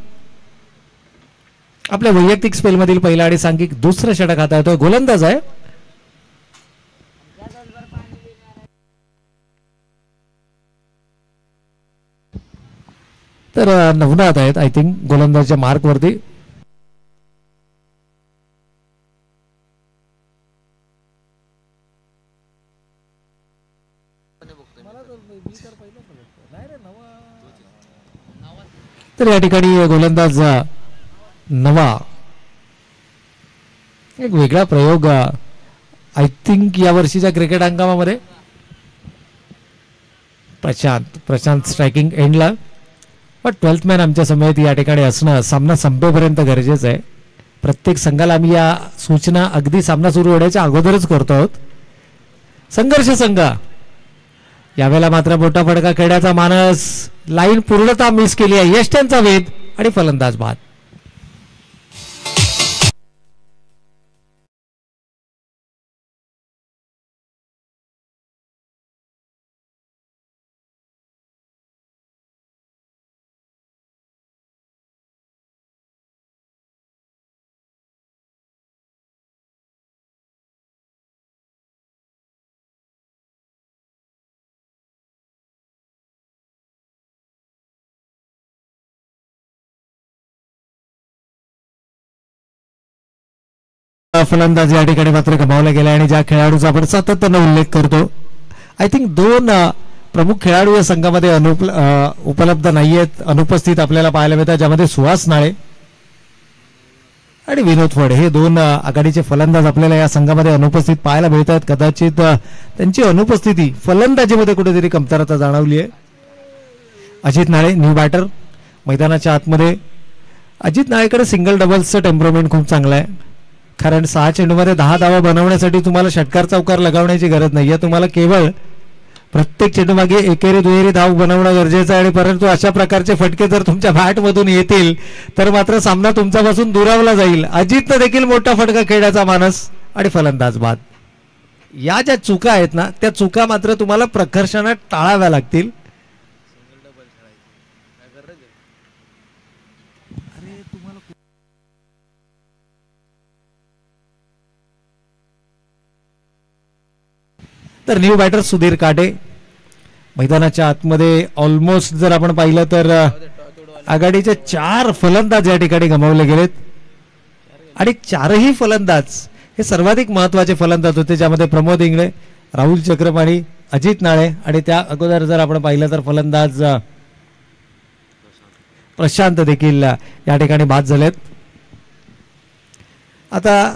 आपल्या वैयक्तिक स्पेलमधील पहिला आणि सांघिक दुसरं षटक हाता येतोय. गोलंदाज आहे तर नवनाथ आहेत आय थिंक गोलंदाजच्या मार्कवरती. तर या ठिकाणी गोलंदाज नवा एक वेगळा प्रयोग आय थिंक या वर्षीच्या क्रिकेट हंगामामध्ये. प्रशांत स्ट्रायकिंग एंडला पण 12th मॅन आमच्या समेत या ठिकाणी असणं सामना संपेपर्यंत गरजेचं आहे. प्रत्येक संघाला आम्ही या सूचना अगदी सामना सुरू होण्याच्या अगोदरच करतो आहोत. संघर्ष संघ यावेळेला मात्र मोठा फटका खेळण्याचा मानस, लाईन पूर्णतः मिस केली आहे. यष्ट्यांचा वेध आणि फलंदाज बाद. फलंदाज या ठिकाणी मात्र गमावला गेला आणि ज्या खेळाडूचा आपण सातत्याने उल्लेख करतो आय थिंक 2 प्रमुख खेळाडू या संघामध्ये उपलब्ध नाहीयेत, अनुपस्थित आपल्याला पाहायला मिळतात, ज्यामध्ये सुहास नाळे आणि विनोद फड हे 2 आघाडीचे फलंदाज आपल्याला या संघामध्ये अनुपस्थित पाहायला मिळतात. कदाचित त्यांची अनुपस्थिती फलंदाजीमध्ये कुठेतरी कमतरता जाणवली आहे. अजित नाळे न्यू बॅटर मैदानाच्या आतमध्ये. अजित नाळेकडे सिंगल डबल्सचं टेम्परमेंट खूप चांगलं आहे. कारण 6 चेंडूमध्ये 10 धावा बनवण्यासाठी तुम्हाला षटकार चौकार लगावण्याची गरज नाहीये. तुम्हाला केवळ प्रत्येक चेंडू मागे एकेरी दुहेरी धाव बनवणं गरजेचं आहे. आणि परंतु अशा प्रकारचे फटके जर तुमच्या बॅटमधून येतील तर मात्र सामना तुमच्यापासून दुरावला जाईल. अजितनं देखील मोठा फटका खेळण्याचा मानस आणि फलंदाज बाद. या ज्या चुका आहेत ना त्या चुका मात्र तुम्हाला प्रकर्षाने टाळाव्या लागतील. तर न्यू बॅटर सुधीर काटे मैदानाच्या आतमध्ये ऑलमोस्ट जर आपण पाहिलं तर आघाडीचे 4 फलंदाज या ठिकाणी गमावले गेलेत आणि 4ही फलंदाज हे सर्वाधिक महत्वाचे फलंदाज होते, ज्यामध्ये प्रमोद इंगळे, राहुल चक्रपाणी, अजित नाळे आणि त्या अगोदर जर आपण पाहिलं तर फलंदाज प्रशांत देखील या ठिकाणी बाद झालेत. आता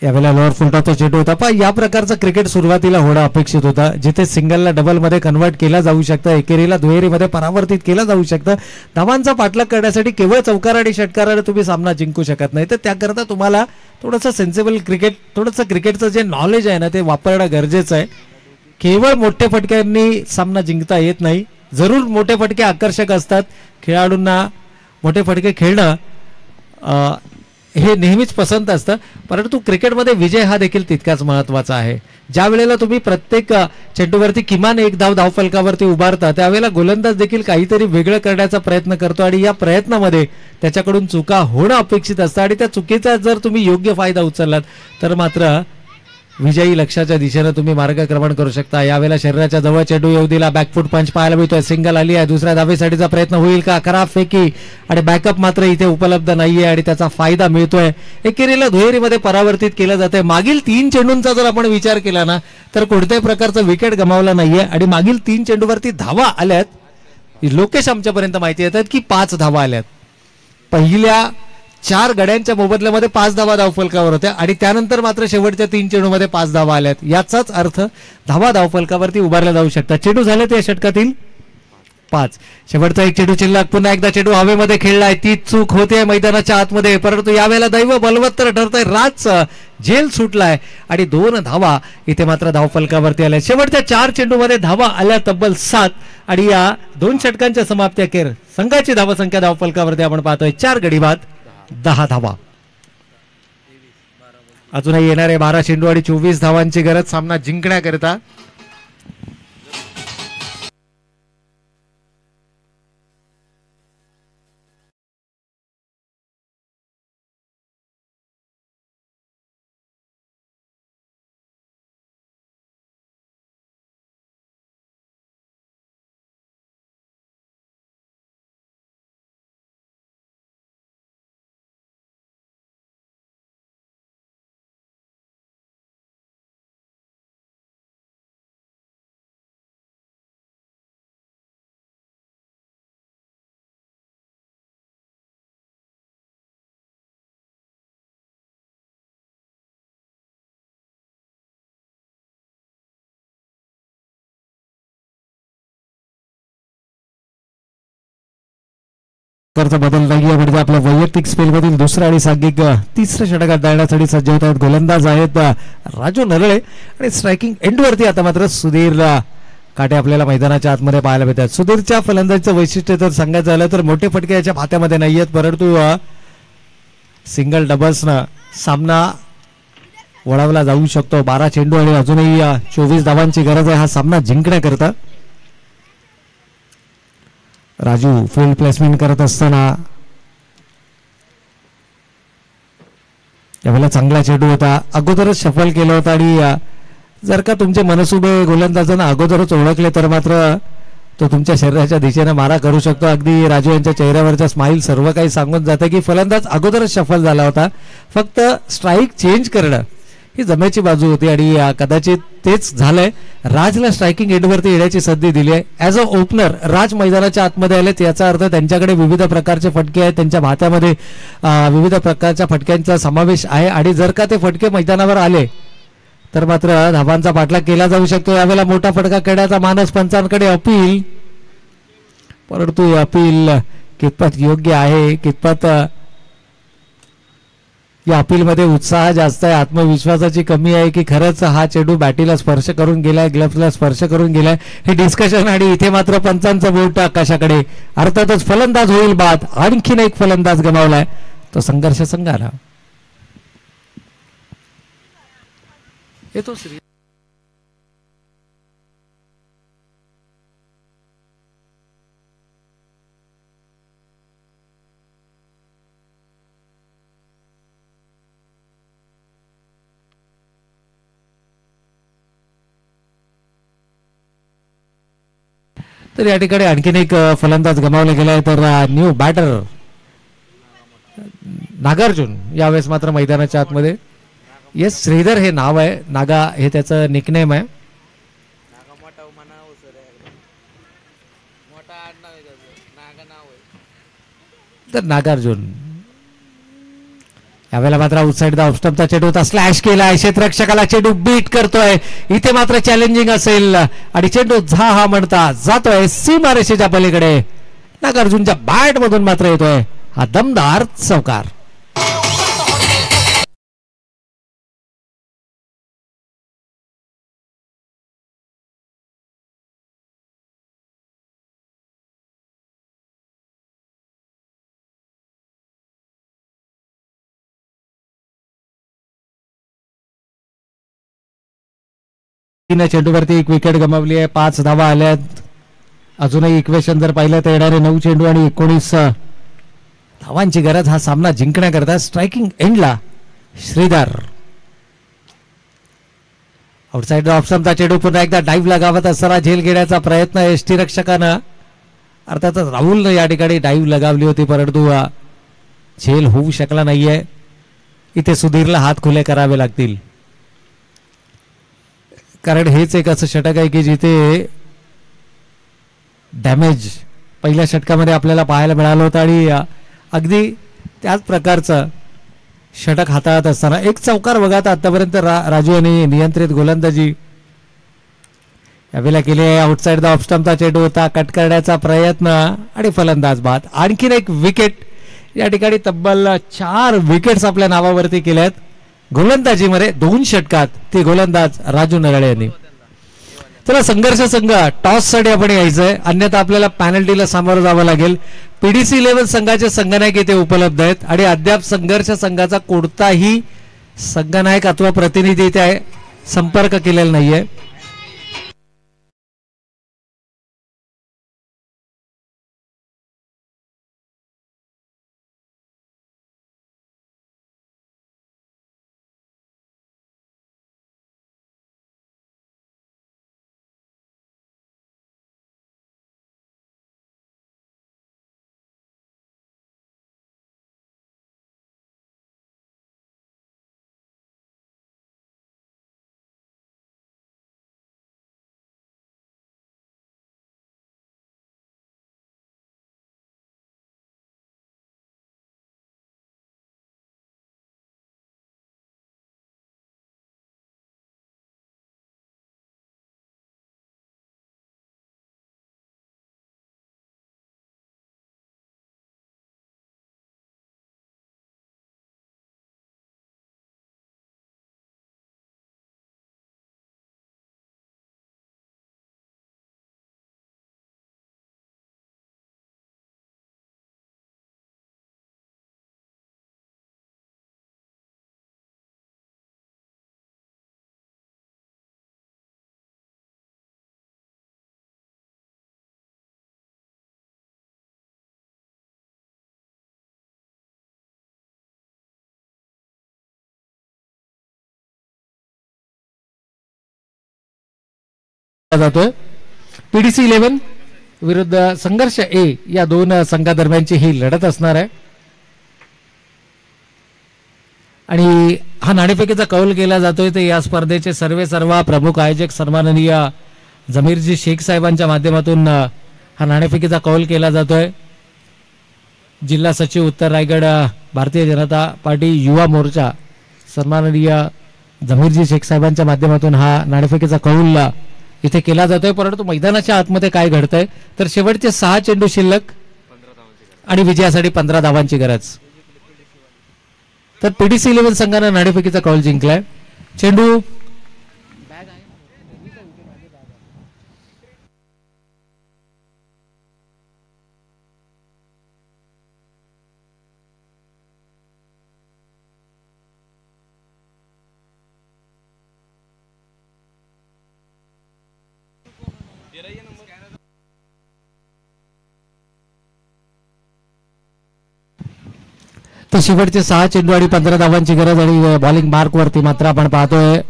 यावेळेला लोअर फुलटॉपचा चेंडू होता. पण या प्रकारचा क्रिकेट सुरुवातीला होणं अपेक्षित होता, जिथे सिंगलला डबलमध्ये कन्वर्ट केला जाऊ शकतं, एकेरीला दुहेरीमध्ये परावर्तित केला जाऊ शकतं. धावांचा पाठलाग करण्यासाठी केवळ चौकार आणि षटकाराने तुम्ही सामना जिंकू शकत नाही. तर त्याकरता तुम्हाला थोडंसं सेन्सिबल क्रिकेट, थोडंसं क्रिकेटचं जे नॉलेज आहे ना ते वापरणं गरजेचं आहे. केवळ मोठ्या फटक्यांनी सामना जिंकता येत नाही. जरूर मोठे फटके आकर्षक असतात, खेळाडूंना मोठे फटके खेळणं हे नेहमीच पसंत असतं, परंतु क्रिकेटमध्ये विजय हा देखील तितकाच महत्त्वाचा आहे. ज्या वेळेला तुम्ही प्रत्येक चेंडूवरती किमान 1 धाव धावफलकावरती उभारता त्यावेळेला गोलंदाज देखील काहीतरी वेगळं करण्याचा प्रयत्न करतो आणि या प्रयत्नामध्ये त्याच्याकडून चुका होणं अपेक्षित असतं आणि त्या चुकीचा जर तुम्ही योग्य फायदा उचललात तर मात्र विजयी लक्ष्याच्या दिशेने तुम्ही मार्गक्रमण करू शकता. यावेळेला शरीराच्या जवळ चेंडू येऊ दिला, बॅकफूट पंच पाहायला मिळतोय, सिंगल आली आहे, दुसऱ्या धावेसाठीचा प्रयत्न होईल का, खराब फेकी आणि बॅकअप मात्र इथे उपलब्ध नाहीये आणि त्याचा फायदा मिळतोय. एकेरीला दुहेरीमध्ये परावर्तित केलं जातंय. मागील 3 चेंडूंचा जर आपण विचार केला ना तर कोणत्याही प्रकारचं विकेट गमावला नाहीये आणि मागील 3 चेंडूवरती धावा आल्यात लोकेश आमच्यापर्यंत माहिती येतात की 5 धावा आल्यात. पहिल्या 4 गड्यांच्या मोबदल्यामध्ये 5 धावा धावफलकावर होत्या आणि त्यानंतर मात्र शेवटच्या 3 चेंडूमध्ये 5 धावा आल्यात. याचाच अर्थ धावा धावफलकावरती उभारल्या जाऊ शकतात. चेंडू झाले त्या षटकातील 5. शेवटचा एक चेंडू शिल्लक. पुन्हा एकदा चेंडू हवेमध्ये खेळलाय. ती चूक होते मैदानाच्या आतमध्ये, परंतु यावेळेला दैव बलवत्तर ठरतंय. राज झेल सुटलाय आणि 2 धावा इथे मात्र धावफलकावरती आल्या. शेवटच्या 4 चेंडूमध्ये धावा आल्या तब्बल 7 आणि या 2 षटकांच्या समाप्ती अखेर संघाची धावसंख्या धावफलकावरती आपण पाहतोय 4 गडी बाद 10 धावा. अजूनही येणारे 12 चेंडू आणि 24 धावांची गरज सामना जिंकण्याकरिता. बदल नाहीये म्हणजे आपल्या वैयक्तिक स्पेलमधील दुसरा आणि सांघिक तिसऱ्या षटकात जाण्यासाठी सज्ज होत आहेत. गोलंदाज आहेत राजू नरळे आणि स्ट्रायकिंग एंडवरती आता मात्र सुधीर काटे आपल्याला मैदानाच्या आतमध्ये पाहायला मिळतात. सुधीरच्या फलंदाजीचं वैशिष्ट्य जर सांगायचं झालं तर मोठे फटके याच्या हातामध्ये नाही आहेत, परंतु सिंगल डबल्सनं सामना वळवला जाऊ शकतो. 12 चेंडू आणि अजूनही 24 धावांची गरज आहे हा सामना जिंकण्याकरता. राजू फील्ड प्लेसमेंट करत असताना यावेळेला चांगला चेंडू होता. अगोदरच शफल केलं होतं आणि जर का तुमचे मनसुबे गोलंदाजांना अगोदरच ओळखले तर मात्र तो तुमच्या शरीराच्या दिशेने मारा करू शकतो. अगदी राजू यांच्या चेहऱ्यावरचा स्माईल सर्व काही सांगून जातं की फलंदाज अगोदरच शफल झाला होता, फक्त स्ट्राईक चेंज करणं ही जमेची बाजू होती आणि कदाचित तेच झालंय. राजला स्ट्रायकिंग एंडवरती येण्याची संधी दिली आहे. ॲज अ ओपनर राज मैदानाच्या आतमध्ये आलेत, याचा अर्थ त्यांच्याकडे विविध प्रकारचे फटके आहेत. त्यांच्या भात्यामध्ये विविध प्रकारच्या फटक्यांचा समावेश आहे आणि जर का ते फटके मैदानावर आले तर मात्र धाबांचा पाठलाग केला जाऊ शकतो. यावेळेला मोठा फटका खेळण्याचा मानस पंचांकडे. अपील, परंतु अपील कितपत योग्य आहे, कितपत या अपीलमध्ये उत्साह जास्त आहे, आत्मविश्वासाची कमी आहे की खरंच हा चेंडू बॅटीला स्पर्श करून गेलाय, ग्लव्सला स्पर्श करून गेलाय, हे डिस्कशन. आणि इथे मात्र पंचांचं बोट आकाशाकडे. अर्थातच फलंदाज होईल बाद. आणखीन एक फलंदाज गमावलाय, तो संघर्ष संघाला येतो. तर या ठिकाणी आणखीन एक फलंदाज गमावला गेलाय. तर न्यू बॅटर नागार्जुन यावेळेस मात्र मैदानाच्या आतमध्ये. येस, श्रीधर हे नाव आहे, नागा हे त्याचं निकनेम आहे. तर नागार्जुन यावेळेला मात्र आउटसाइड द ऑफस्टंपचा चेंडू होता, स्लॅश केलाय, क्षेत्ररक्षकाला चेंडू बीट करतोय. इथे मात्र चॅलेंजिंग असेल आणि चेंडू झा हा म्हणता जातोय सीमारेषेच्या पलीकडे. नागार्जुनच्या बॅट मधून मात्र येतोय हा दमदार चौकार. चेंडूवरती एक विकेट गमावली आहे, 5 धावा आल्यात. अजूनही इक्वेशन जर पाहिलं तर येणारे 9 चेंडू आणि 19 धावांची गरज हा सामना जिंकण्याकरता. स्ट्रायकिंग एंडला श्रीधर. आउटसाइड ऑप्शनचा चेंडू पुन्हा एकदा डाईव्ह लगावत असताना झेल घेण्याचा प्रयत्न यष्टीरक्षकानं. अर्थातच राहुलनं या ठिकाणी डाईव्ह लगावली होती, परंतु झेल होऊ शकला नाहीये. इथे सुधीरला हात खुले करावे लागतील, कारण हेच एक असं षटक आहे की जिथे डॅमेज पहिल्या षटकामध्ये आपल्याला पाहायला मिळालं होतं आणि अगदी त्याच प्रकारचं षटक हाताळत असताना एक चौकार बघा आतापर्यंत राजू यांनी नियंत्रित गोलंदाजी यावेळेला केली आहे. आउटसाइड द ऑफ स्टंपचा चेंडू होता, कट करण्याचा प्रयत्न आणि फलंदाज बाद. आणखीन एक विकेट या ठिकाणी. तब्बल 4 विकेट्स आपल्या नावावरती केल्यात गोलंदाजीमध्ये 2 षटकात. ते गोलंदाज राजू नरळे यांनी. चला संघर्ष संघ टॉस साठी आपण यायचंय, अन्यथा आपल्याला पॅनल्टीला सामोरं जावं लागेल. पीडीसी 11 संघाचे संघनायक येथे उपलब्ध आहेत आणि अद्याप संघर्ष संघाचा कोणताही संघनायक अथवा प्रतिनिधी इथे संपर्क केलेला नाहीये. जातोय पीडीसी 11 विरुद्ध संघर्ष ए या 2 संघादरम्यानची ही लढत असणार आहे. आणि हा नाणेफेकीचा कौल केला जातोय ते या स्पर्धेचे सर्व प्रमुख आयोजक सन्माननीय जमीरजी शेख साहेबांच्या माध्यमातून हा नाणेफेकीचा कौल केला जातोय. जिल्हा सचिव उत्तर रायगड भारतीय जनता पार्टी युवा मोर्चा सन्माननीय जमीरजी शेख साहेबांच्या माध्यमातून हा नाणेफेकीचा कौल इथे केला जातोय. परंतु मैदानाच्या आतमध्ये काय घडतंय तर शेवटचे 6 चेंडू शिल्लक आणि विजयासाठी 15 धावांची गरज. तर पीडीसी 11 संघाने नाणेफेकीचा कौल जिंकलाय. चेंडू तर शेवटचे 6 चेंडू आणि 15 धावांची गरज आणि बॉलिंग मार्क वरती मात्र आपण पाहतोय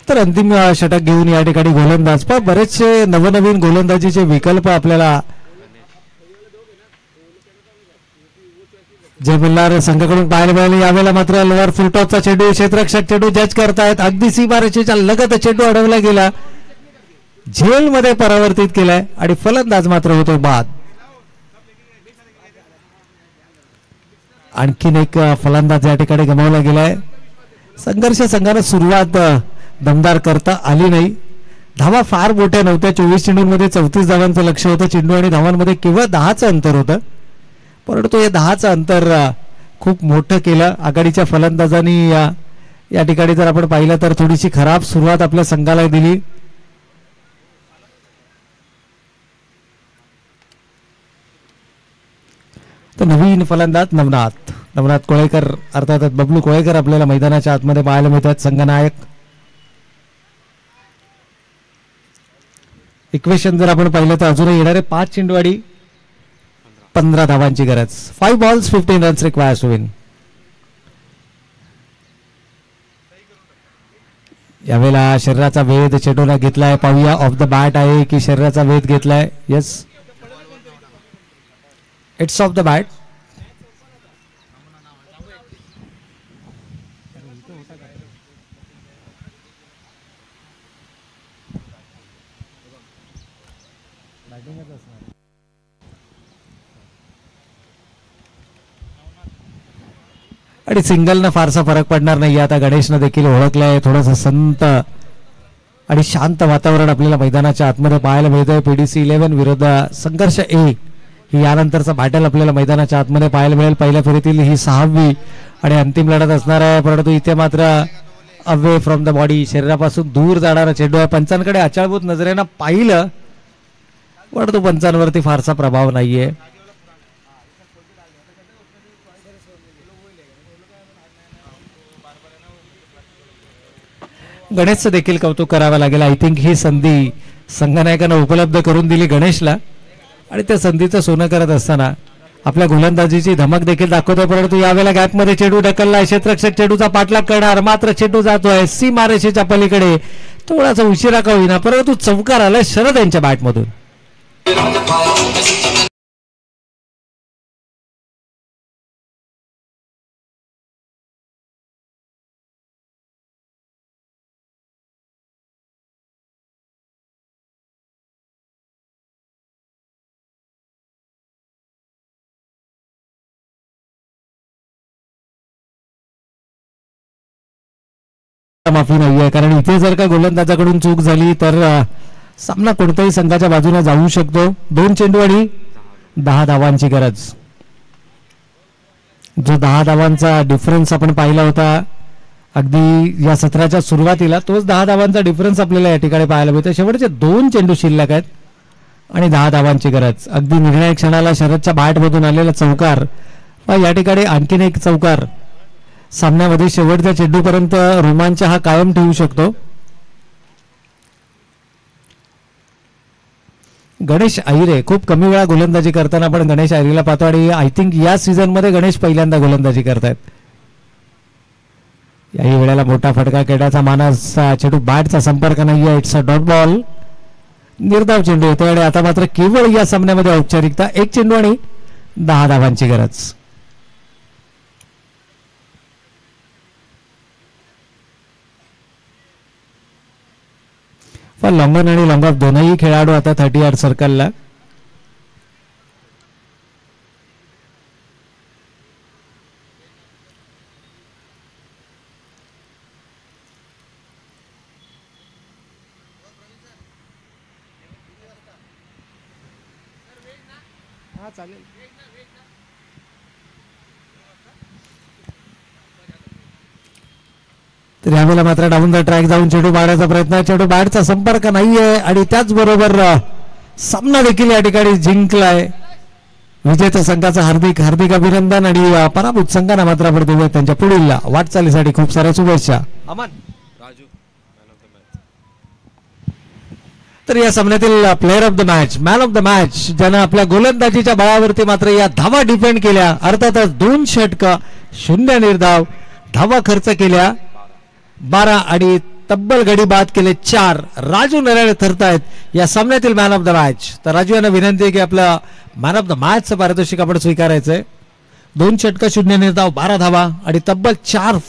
तर अंतिम षटक घेऊन या ठिकाणी गोलंदाज पण बरेचसे नवनवीन गोलंदाजीचे विकल्प आपल्याला जे मल्हार संघाकडून पाहायला मिळाले. यावेळेला मात्र लोअर फुलटॉपचा चेंडू क्षेत्ररक्षक चेंडू जज करतायत. अगदी सीमारेषेच्या लगत चेंडू अडवला गेला, झेलमध्ये परावर्तित केलाय आणि फलंदाज मात्र होतो बाद. आणखीन एक फलंदाज या ठिकाणी गमावला गेलाय. संघर्ष संघाने सुरुवात दमदार करता आली नाही. धावा फार मोठ्या नव्हत्या. 24 चेंडूंमध्ये 34 धावांचं लक्ष होतं. चेंडू आणि धावांमध्ये केवळ 10चं अंतर होतं. परंतु हे 10चं अंतर खूप मोठं केलं आघाडीच्या फलंदाजांनी. या ठिकाणी जर आपण पाहिलं तर थोडीशी खराब सुरुवात आपल्या संघाला दिली. तर नवीन फलंदाज नवनाथ कोळेकर अर्थात बबलू कोळेकर आपल्याला मैदानाच्या आतमध्ये पाहायला मिळतात. संघनायक इक्वेशन जर आपण पाहिलं तर अजूनही येणारे 5 चेंडू आणि 15 धावांची गरज. 5 balls 15 runs required to win. यावेळेला शरीराचा वेध चेंडूला घेतलाय. पाहूया ऑफ द बॅट आहे की शरीराचा वेध घेतलाय. Yes, it's of the bat. आणि सिंगलनं फारसा फरक पडणार नाही. आता गणेशनं देखील ओळखलंय. थोडंसं संत आणि शांत वातावरण आपल्याला मैदानाच्या आतमध्ये पाहायला मिळतंय. पीडीसी 11 विरुद्ध संघर्ष ए ही यानंतरचा बॅटल आपल्याला मैदानाच्या आतमध्ये पाहायला मिळेल. पहिल्या फेरीतील ही 6वी आणि अंतिम लढत असणार आहे. परंतु इथे मात्र अवे फ्रॉम द बॉडी, शरीरापासून दूर जाणारा चेंडू आहे. पंचांकडे अचाळभूत नजरेनं पाहिलं परंतु पंचांवरती फारसा प्रभाव नाहीये. गणेशचं देखील कौतुक करावं लागेल. आय थिंक ही संधी संघनायकानं उपलब्ध करून दिली गणेशला आणि त्या संधीचं सोनं करत असताना आपल्या गोलंदाजीची धमक देखील दाखवतोय. परंतु यावेळेला गॅपमध्ये चेंडू ढकललाय. क्षेत्ररक्षक चेंडूचा पाठलाग करणार, मात्र चेंडू जातोय सीमारेषेच्या पलीकडे. थोडासा उशिरा का होईना परंतु चौकार आलाय शरद यांच्या बॅटमधून. माफी नाहीये, कारण इथे जर का गोलंदाजाकडून चूक झाली तर सामना कोणत्याही संघाच्या बाजूने जाऊ शकतो. 2 चेंडू आणि 10 धावांची गरज. जो 10 धावांचा डिफरन्स आपण पाहिला होता अगदी या सत्राच्या सुरुवातीला, तोच 10 धावांचा डिफरन्स आपल्याला या ठिकाणी पाहायला मिळतो. शेवटचे 2 चेंडू शिल्लक आहेत आणि 10 धावांची गरज. अगदी निर्णायक क्षणाला शरदच्या बॅटमधून आलेला चौकार, या ठिकाणी आणखीन एक चौकार सामन्यामध्ये शेवटच्या चेंडूपर्यंत रोमांच हा कायम ठेवू शकतो. गणेश अहिरे खूप कमी वेळा गोलंदाजी करताना आपण गणेश अहिरेला पाहतो आणि आय थिंक या सीझन मध्ये गणेश पहिल्यांदा गोलंदाजी करतायत. याही वेळेला मोठा फटका खेळण्याचा मानस. चेंडू बॅटचा संपर्क नाहीये. It's a dot ball. निर्धाव चेंडू येतो आणि आता मात्र केवळ या सामन्यामध्ये औपचारिकता. 1 चेंडू आणि 10 धावांची गरज. लॉंग ऑन आणि लॉंग ऑफ दोनही खेळाडू आता 30 यार्ड सर्कलला. तर यावेळेला मात्र डाऊन द ट्रॅक जाऊन चेंडू मारण्याचा प्रयत्न. चेंडू बॅटचा संपर्क नाहीये आणि त्याचबरोबर सामना देखील या ठिकाणी जिंकलाय. विजेत्या संघाचं हार्दिक हार्दिक अभिनंदन आणि पराभूत संघांना मात्र आपण देऊया त्यांच्या पुढील वाटचालीसाठी खूप साऱ्या शुभेच्छा. तर या सामन्यातील player of the match, man of the match, ज्यानं आपल्या गोलंदाजीच्या बळावरती मात्र या धावा डिफेंड केल्या, अर्थातच 2 षटकं, 0 निर्धाव, धावा खर्च केल्या 12 आणि तब्बल गडी बाद केले 4, राजू नराळे ठरतायत या सामन्यातील मॅन ऑफ द मॅच. तर राजू यांना विनंती आहे की आपलं मॅन ऑफ द मॅचचं पारितोषिक आपण स्वीकारायचंय. 2 षटकं, 0 निर्धाव, 12 धावा आणि तब्बल 4